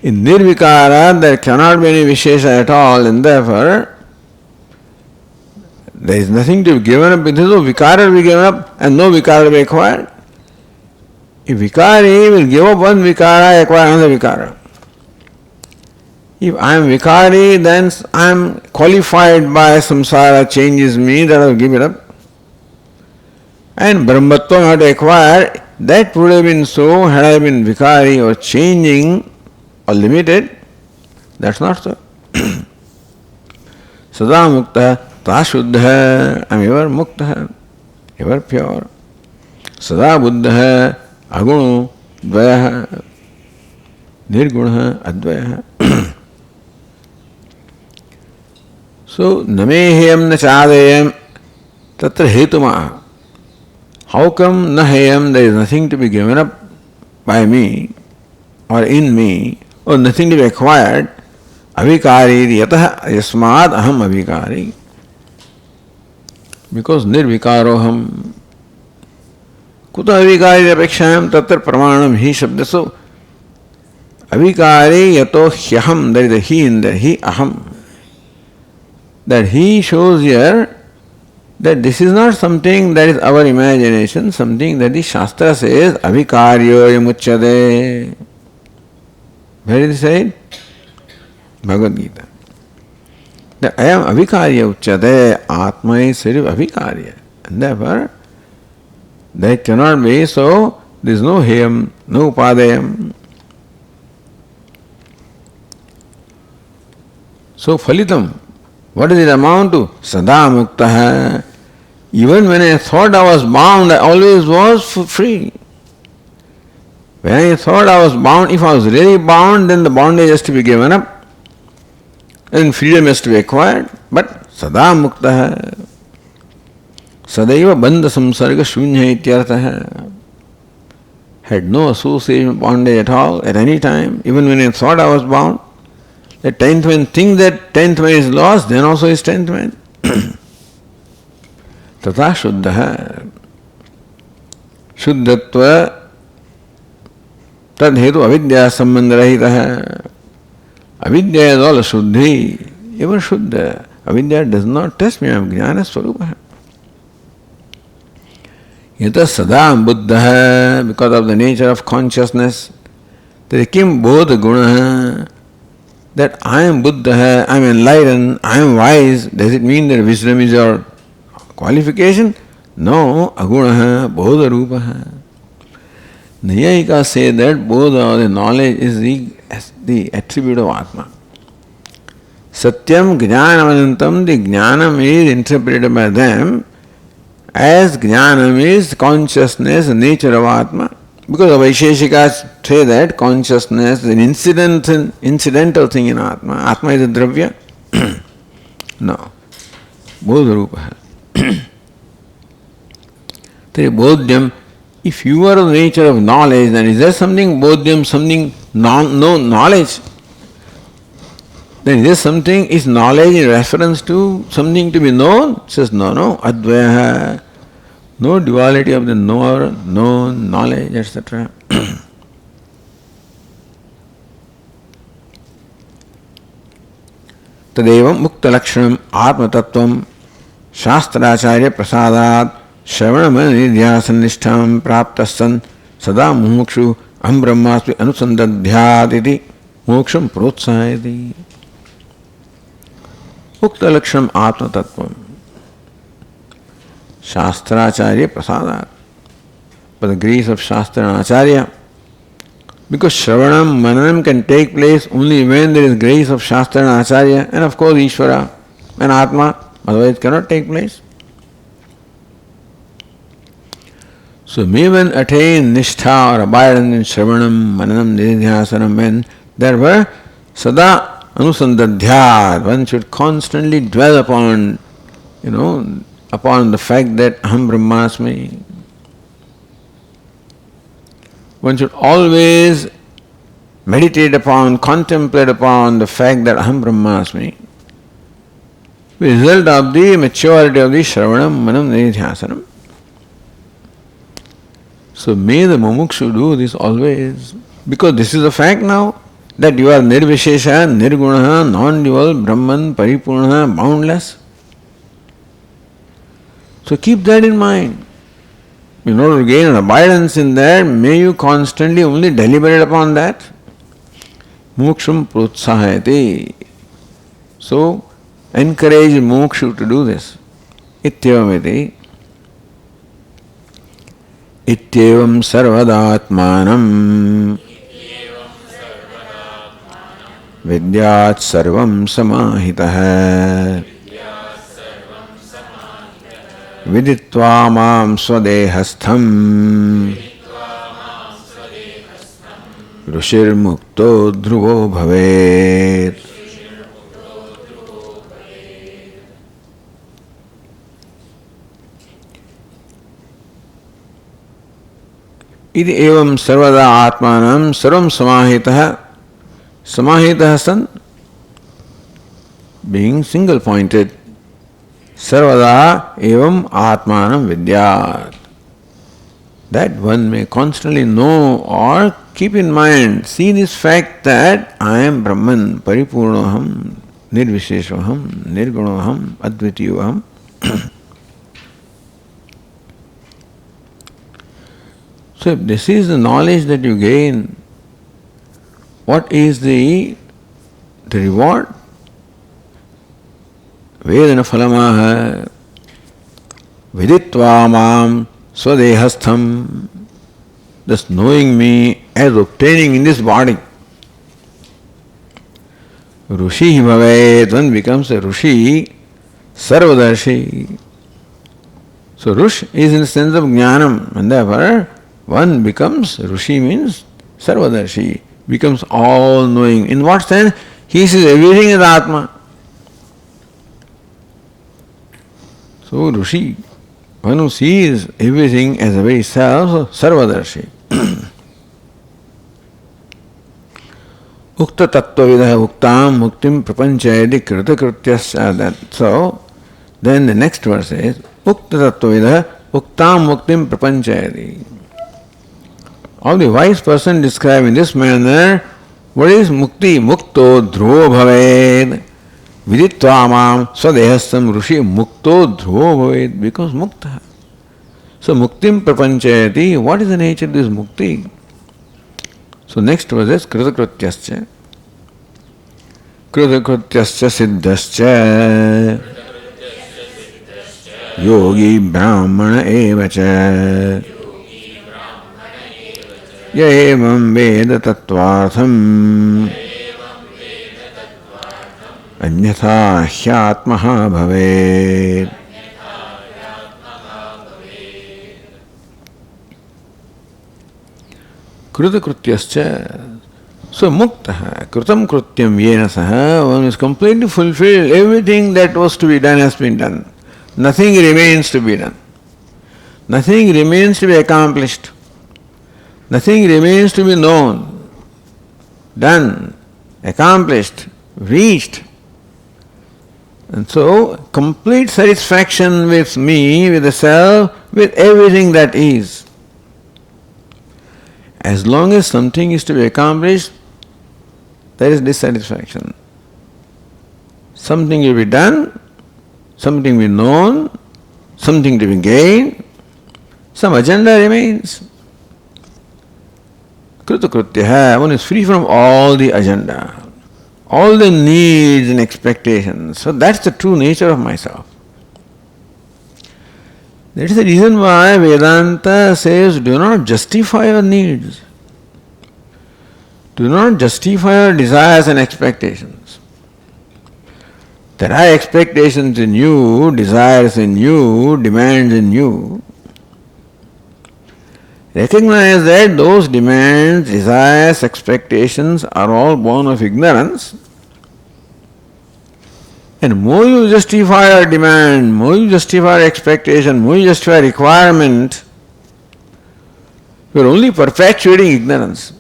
In nirvikara there cannot be any vishesha at all, and therefore there is nothing to be given up. There is no vikara to be given up and no vikara to be acquired. If vikari will give up one vikara, acquire another vikara. If I am vikari, then I am qualified by samsara, changes me, that I will give it up. And brahmatvam I have to acquire, that would have been so had I been vikari or changing or limited. That's not so. Sada mukta ta shuddha, I am ever mukta, ever pure. Sada buddha aguno dvaya nirguna advaya. So, namehayam na chadayam tatra hetuma. How come na hayam, there is nothing to be given up by me or in me or nothing to be acquired? Avikari yatah yasmad aham avikari. Because nirvikaroham. Kuta avikari apekshayam tatra pramanam hi shabda. So, avikari yato hyaham, there is a he in there, he aham. That he shows here that this is not something that is our imagination, something that the Shastra says, avikaryo yamuchyade. Where is it said? Bhagavad Gita. That I am avikarya uchyade, Atma is sirif avikarya. And therefore, that cannot be, so there is no heyam, no upadayam. So, phalitam. What does it amount to? Sada muktaha. Even when I thought I was bound, I always was free. When I thought I was bound, if I was really bound, then the bondage has to be given up. And freedom has to be acquired. But sada muktaha. Sadaiva bandha samsarga shunya ityartaha. Had no association with bondage at all, at any time, even when I thought I was bound. The 10th man thinks that 10th man is lost, then also is 10th man. Tata shuddha. Shuddhatva tad hetu avidya sambandharahitaha. Avidya is all shuddhi, ever shuddha. Avidya does not test me, I am jnana swarupa. Yata sada buddha, because of the nature of consciousness, there kim bodha guna. That I am Buddha, I am enlightened, I am wise. Does it mean that wisdom is your qualification? No, agunaha, bodha rupaha. Nayayika say that bodha, the knowledge, is the attribute of Atma. Satyam jnanamanantam, the jnanam is interpreted by them as jnanam is consciousness, the nature of Atma. Because the Vaisheshikas say that consciousness is an incidental thing in Atma. Atma is a dravya. No. Bodharupa. Bodhyam, if you are of the nature of knowledge, then is there something bodhyam, something no knowledge? Then is there something, is knowledge in reference to something to be known? It says no, advaya. No duality of the knower, known, knowledge, etc. Tadevam mukta lakshanam atma tattvam shastracharya prasadat shravanam nidhyasanishtam praptasan sada mumukshu aham brahmasmi anusandadhyat iti moksham protsahayati. Mukta lakshanam atma tattvam Shastracharya prasadat. By the grace of Shastra and Acharya. Because Shravanam, Mananam can take place only when there is grace of Shastra and Acharya, and of course Ishvara and Atma, otherwise it cannot take place. So may one attain Nishtha or abidance in Shravanam, Mananam, Nididhyasanam, when there were Sada Anusandadhyat, one should constantly dwell upon upon the fact that Aham Brahmasmi. One should always meditate upon, contemplate upon the fact that Aham Brahmasmi. The result of the maturity of the Shravanam, Manam, Nidhyasanam. So may the mumukshu do this always, because this is a fact now, that you are nirvishesha, nirguna, non-dual, Brahman, paripurna, boundless. So keep that in mind. In order to gain an abidance in that, may you constantly only deliberate upon that. Muksham protsahayati. So encourage mukshu to do this. Ityavamiti. Ityevam sarvadatmanam vidyat sarvam samahitah viditva mam swadehastham rushir mukto dhruvo bhavet. Iti evam sarvada atmanam sarvam samahitah. Samahitah san, being single pointed. Sarvada evam atmanam vidyat. That one may constantly know or keep in mind, see this fact that I am Brahman, paripurnoham, nirvisheshvaham, nirgunoham, advitiyaham. So if this is the knowledge that you gain, what is the reward? Vedana phalamaha viditva mam swadehastham. Thus knowing me as obtaining in this body. Rushi bhavet, one becomes a Rushi, Sarvadarshi. So Rush is in the sense of Jnanam, and therefore one becomes, Rushi means Sarvadarshi, becomes all knowing. In what sense? He sees everything as Atma. So Rushi, one who sees everything as a very self, Sarvadarshi. Ukta tattvavidah uktam muktim prapanchayadi kritakrityasya. So, then the next verse is Ukta tattvavidah uktam muktim prapanchayadi. All the wise person described in this manner, what is mukti? Mukto dhruvo bhaved. Viditva mam swadehastam rushi mukto dhruvo bhaved, because mukta. So muktim prapanchayati, what is the nature of this mukti? So next verse is kritakrityascha. Kritakrityascha siddhascha yogi brahmana evacha ya evam veda tattvartham anyatha hyatmaha bhavet. Kritakrityascha. So muktaha, kritam krityam yena saha, one is completely fulfilled. Everything that was to be done has been done. Nothing remains to be done. Nothing remains to be accomplished. Nothing remains to be known, done, accomplished, reached. And so, complete satisfaction with me, with the self, with everything that is. As long as something is to be accomplished, there is dissatisfaction. Something will be done, something will be known, something to be gained, some agenda remains. Kritakritya, one is free from all the agenda, all the needs and expectations. So that's the true nature of myself. That is the reason why Vedanta says, do not justify your needs. Do not justify your desires and expectations. There are expectations in you, desires in you, demands in you. Recognize that those demands, desires, expectations are all born of ignorance, And more you justify our demand, more you justify our expectation, more you justify requirement, you are only perpetuating ignorance.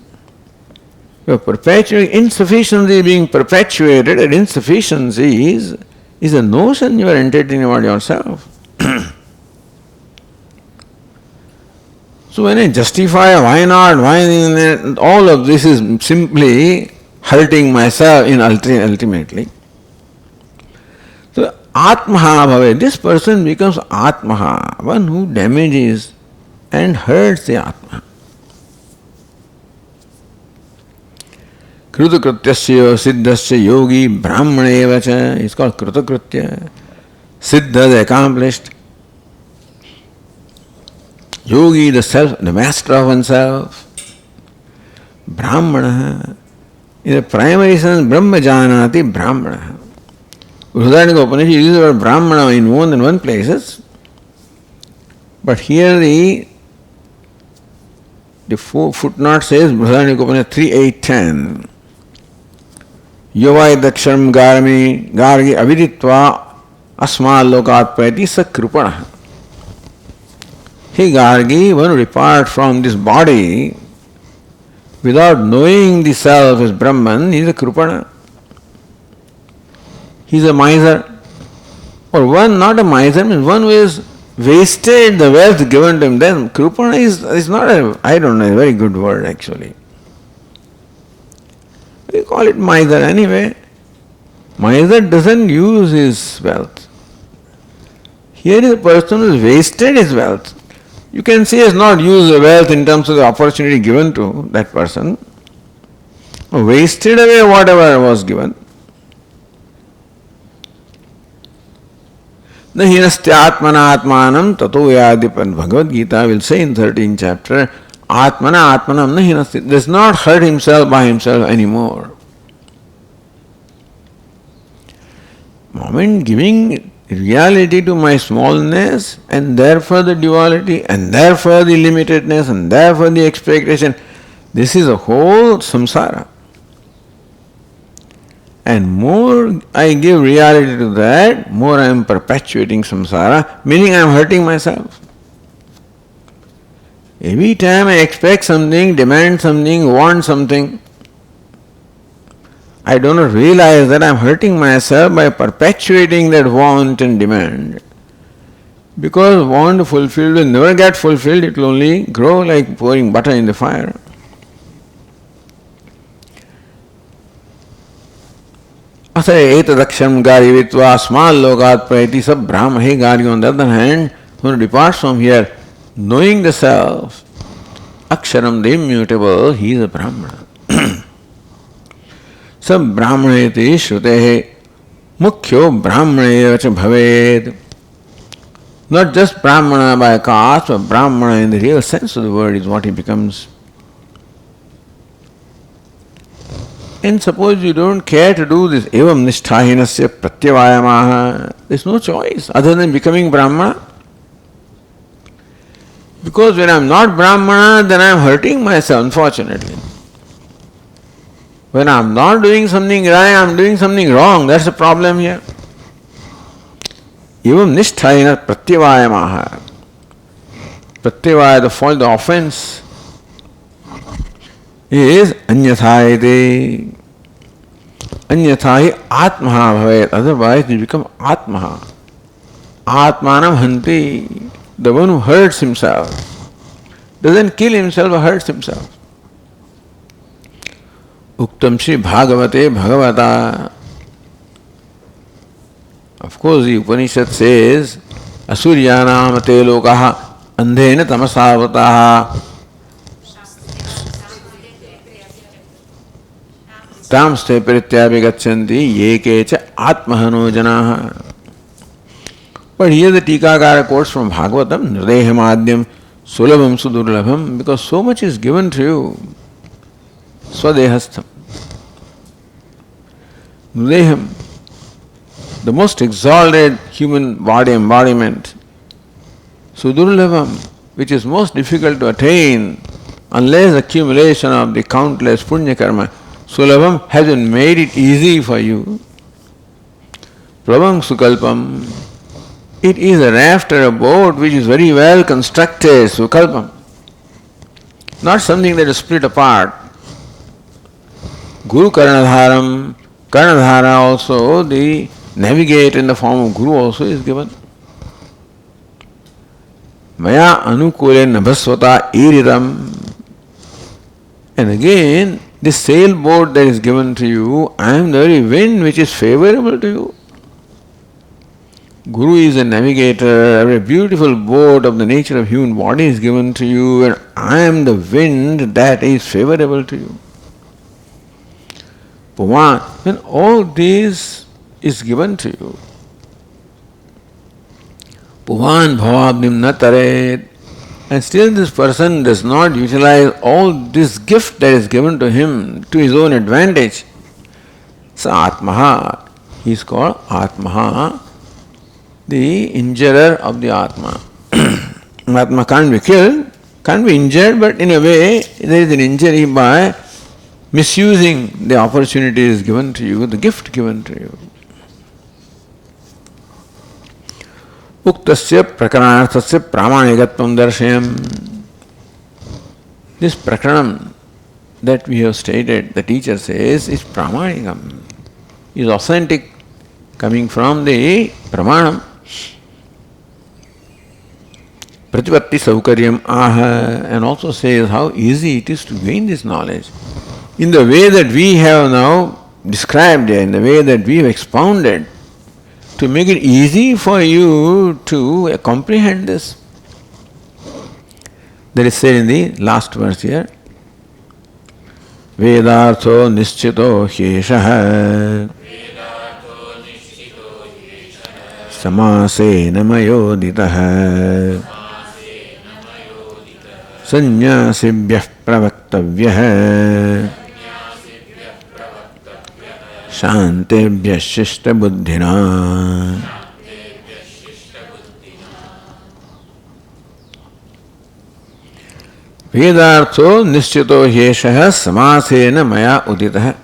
You are perpetuating insufficiency being perpetuated, and insufficiency is a notion you are entertaining about yourself. So when I justify why not, all of this is simply hurting myself ultimately. So Atmaha Bhave, this person becomes Atmaha, one who damages and hurts the Atma. Krutakrutyasya siddhasya yogi brahmanevacha is called Krutakritya. Siddha, the accomplished. Yogi, the self, the master of oneself. Brahmana, in the primary sense, Brahma Janati Brahmana. Udaharanaka Upanishad uses the word Brahmana in more than one places, but here the footnote says Udaharanaka Upanishad 3.8.10 Yavai daksharam gargi aviditva asma lokat prati sakrupana. He Gargi, one who departs from this body without knowing the self as Brahman, he is a Krupana. He is a miser. Or one, not a miser, means one who has wasted the wealth given to him. Then Krupana is not a very good word actually. We call it miser anyway. Miser doesn't use his wealth. Here is a person who has wasted his wealth. You can say has not used the wealth in terms of the opportunity given to that person, or wasted away whatever was given. The hinastya atmana atmanam tato yadipan. Bhagavad Gita will say in 13th chapter, atmana atmanam na hinastya, does not hurt himself by himself anymore. Moment giving reality to my smallness, and therefore the duality, and therefore the limitedness, and therefore the expectation. This is a whole samsara. And more I give reality to that, more I am perpetuating samsara, meaning I am hurting myself. Every time I expect something, demand something, want something, I do not realize that I am hurting myself by perpetuating that want and demand. Because want fulfilled will never get fulfilled, it will only grow like pouring butter in the fire. Asaya etadaksham garivitva small lokat prayati sab brahma. Hey Gari, on the other hand, when he departs from here, knowing the self, aksharam, the immutable, he is a Brahmana. सब ब्राह्मणेति श्रुतेः मुख्यो ब्राह्मणेव च भवेत्. Not just brahmana by caste, but brahmana in the real sense of the word is what he becomes. And suppose you don't care to do this, evam nishthahinasya pratyavayamaha, there's no choice other than becoming brahmana. Because when I'm not brahmana, then I'm hurting myself, unfortunately. When I'm not doing something right, I'm doing something wrong. That's the problem here. Evam nisthayena pratyavayamaha. Pratyavaya, the fault, the offense, is anyathayate. Anyathahi atmaha bhavet. Otherwise you become atmaha. Atmanam hanti. The one who hurts himself. Doesn't kill himself or hurts himself. Uktam Shri Bhagavate Bhagavata. Of course, the Upanishad says, Asuryanam te lokaha andhena tamasavataha tamste prityabhigachanti yekecha atmahano janaha. But here the Tikakara quotes from Bhagavatam, Nirdehamadhyam sulabham sudurlabham, because so much is given to you. Swadehastham. Nudeham, the most exalted human body embodiment. Sudurlabham, which is most difficult to attain unless accumulation of the countless punya karma. Sulabham hasn't made it easy for you. Plavang Sukalpam. It is a raft or a boat which is very well constructed, Sukalpam. Not something that is split apart. Guru Karnadharam, Karnadhara also, the navigate in the form of Guru also is given. Maya Anukule Nabhasvata Iridam. And again, this sailboat that is given to you, I am the very wind which is favorable to you. Guru is a navigator, a very beautiful boat of the nature of human body is given to you, and I am the wind that is favorable to you. Puvan, when all this is given to you, Puvan bhavabnim na taret, and still this person does not utilize all this gift that is given to him to his own advantage. Sa Atmaha, he is called Atmaha, the injurer of the Atma. Atma can't be killed, can't be injured, but in a way there is an injury by misusing the opportunities given to you, the gift given to you. Uktasya prakaranarthasya pramanikatvam darshayam. This prakaranam that we have stated, the teacher says, is pramanikam, is authentic, coming from the pramanam. Pratipatti saukaryam aha, and also says how easy it is to gain this knowledge. In the way that we have now described it, in the way that we have expounded, to make it easy for you to comprehend this. That is said in the last verse here. Vedartho nischito hyeshaha samasena mayoditaha sannyasibhyah pravaktavyaha Shantebhya shishta buddhina. Vedartho nischito hyeshaha samasena maya uditaha.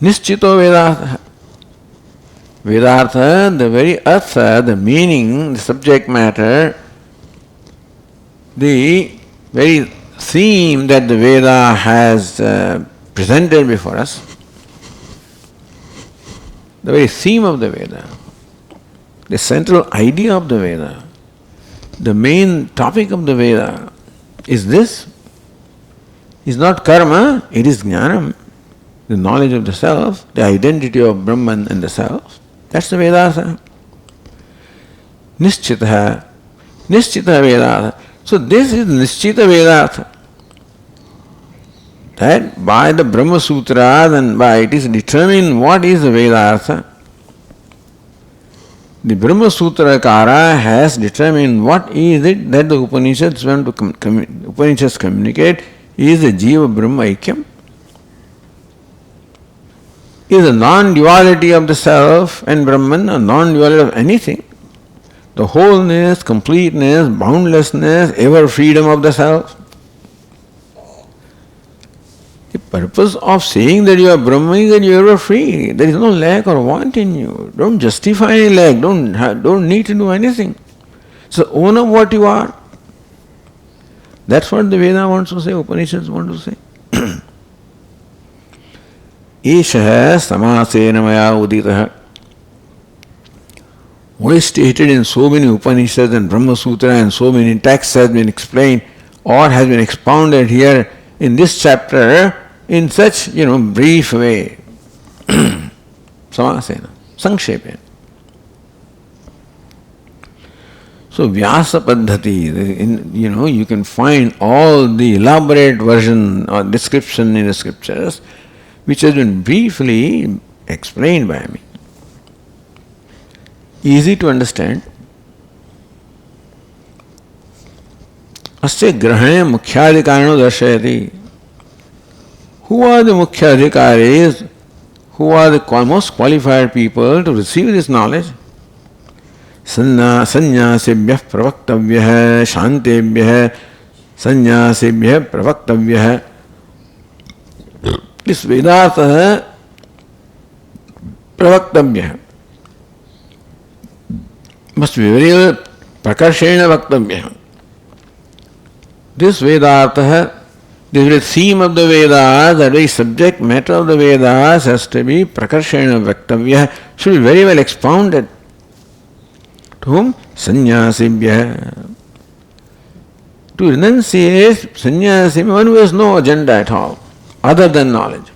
Nischito vedartha. Vedartha, the very artha, the meaning, the subject matter, the very theme that the Veda has presented before us, the very theme of the Veda, the central idea of the Veda, the main topic of the Veda is this. Is not karma, it is jnanam, the knowledge of the self, the identity of Brahman and the self. That's the Vedasa. Nischita Vedasa. So this is Nischita Vedasa. That by the Brahma Sutras and by it is determined what is the Vedartha. The Brahma Sutrakara has determined what is it that the Upanishads want to Upanishads communicate is the Jiva Brahma Aikyam. Is a non-duality of the self and Brahman, a non-duality of anything. The wholeness, completeness, boundlessness, ever freedom of the self. The purpose of saying that you are Brahma is that you are ever free. There is no lack or want in you. Don't justify any lack. Don't need to do anything. So own up what you are. That's what the Veda wants to say, Upanishads want to say. Esha samasena maya uditaha. What is stated in so many Upanishads and Brahma Sutra and so many texts has been explained or has been expounded here in this chapter in such, brief way. Samasena, Sankshepe. So Vyasa Paddhati, you can find all the elaborate version or description in the scriptures which has been briefly explained by me. Easy to understand. Asya grahane mukhyadhikarano darshayati. Who are the mukhyadhikaris? Who are the most qualified people to receive this knowledge? Sannyasibhyah pravaktavyah shantebhyah sannyasibhyah pravaktavyah. This Vedartha Pravaktavya. Must be very prakarshena vaktavya. This Vedartha, this very theme of the Vedas, the very subject matter of the Vedas has to be prakarshena vaktavya, should be very well expounded. To whom? Sannyasibhya. To renunciate sannyasi, one who has no agenda at all, other than knowledge.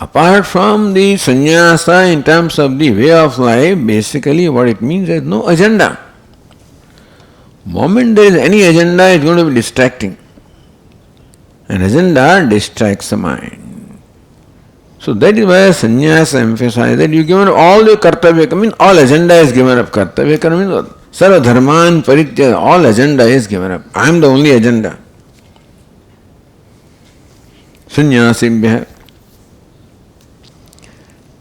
Apart from the sannyasa in terms of the way of life, basically what it means is no agenda. Moment there is any agenda, it is going to be distracting. An agenda distracts the mind. So that is why sannyasa emphasizes that you give up all your kartavya, means all agenda is given up. Kartavya means sarva dharman parityaja, all agenda is given up. I am the only agenda. Sannyasibhya.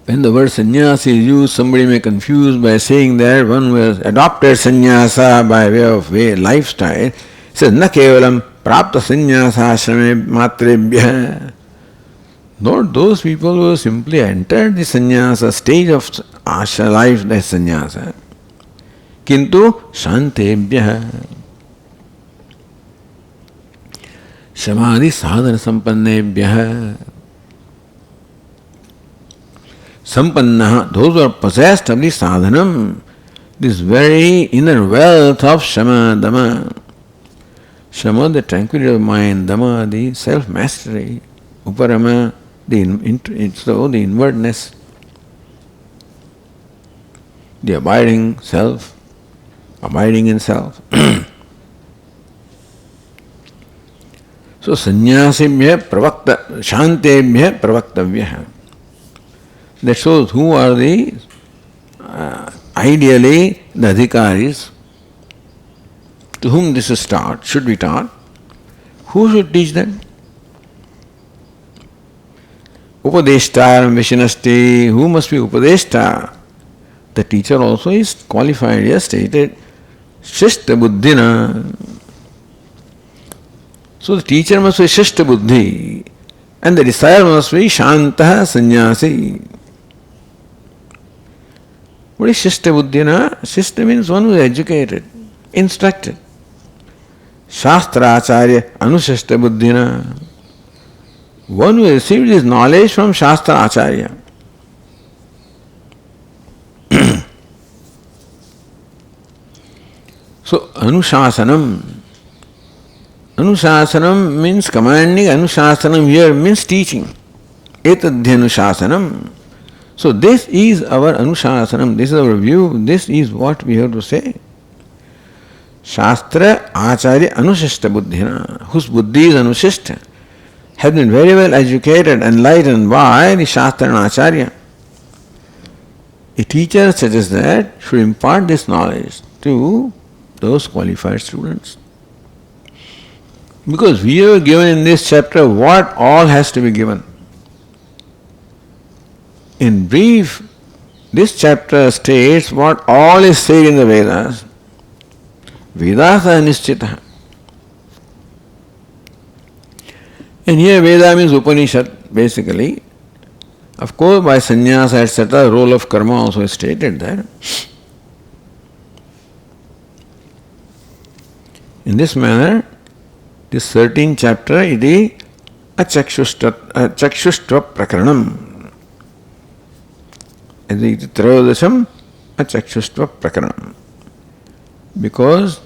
When the word sannyasi is used, somebody may confuse by saying that one who has adopted sannyasa by way of lifestyle. It says, na kevalam prapta sannyasa ashrame matrebhya. Not those people who simply entered the sannyasa stage of asha life, that sannyasa. Kintu shantebhya. Samadhi sadhana sampannebhya. Sampanna, those who are possessed of the sadhanam, this very inner wealth of shama, dhamma. Shama, the tranquility of mind, dhamma, the self-mastery, uparama, the inwardness, the abiding self, abiding in self. So, sannyasibhya pravakta, shantebhya pravaktavya. That shows who are the, ideally, the adhikaris, to whom this is taught, should be taught. Who should teach them? Upadeshtaram vishinasti, who must be upadeshta? The teacher also is qualified, yes, stated, shishta buddhina. So the teacher must be shishta buddhi, and the disciple must be shantaha sannyasi. What is shishta buddhina? Shishta means one who is educated, instructed. Shastra acharya anushishta buddhina. One who received his knowledge from Shastra acharya. So, anushasanam. Anushasanam means commanding, anushasanam here means teaching. Etadhyanushasanam. So this is our anushasanam, this is our view, this is what we have to say. Shastra acharya anushishta buddhina, whose buddhi is anushishta, has been very well educated, enlightened by the Shastra and Acharya. A teacher such as that should impart this knowledge to those qualified students. Because we have given in this chapter what all has to be given. In brief, this chapter states what all is said in the Vedas. Vedas are nischita. And here Veda means Upanishad, basically. Of course, by sannyasa, etc., the role of karma also is stated there. In this manner, this 13th chapter is the Chakshushtra Prakaranam. Iti Trayodasham Chakshushtra Prakaranam. Because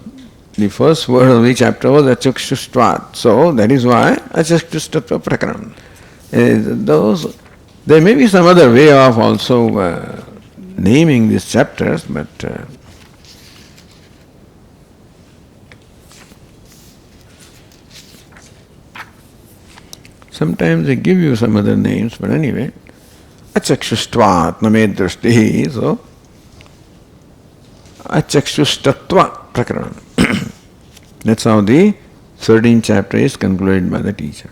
the first word of the chapter was Chakshushvat. So that is why Chakshushtra Prakaranam. There may be some other way of also naming these chapters, but sometimes they give you some other names, but anyway, Achakshushtvat named drashti, so Achakshushtva Prakaranam. That's how the 13th chapter is concluded by the teacher.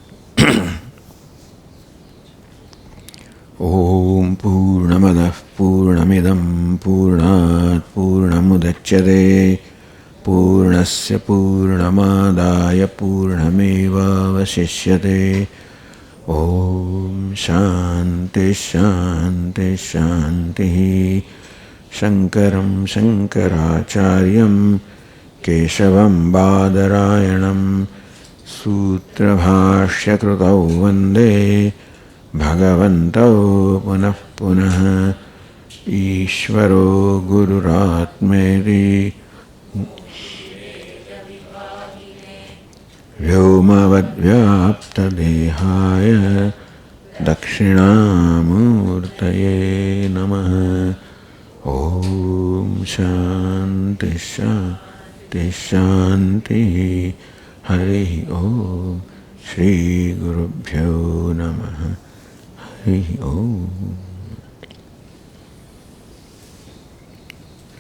Om Purnamadah Purnamidam Purnat Purnamudachyate Purnasya Purnamadaya Purnameva Vasishyate. Om शांति शांति शांति शंकरं शंकराचार्यं केशवं बादरायणं सूत्रभाष्यकृतौ वन्दे भगवन्तौ पुनः पुनः ईश्वरो गुरुरात्मेति व्योमवद्व्याप्तदेहाय दक्षिणामूर्तये नमः। ॐ शान्ति शान्ति शान्ति। हरिः ॐ श्रीगुरुभ्यो नमः। हरिः ॐ।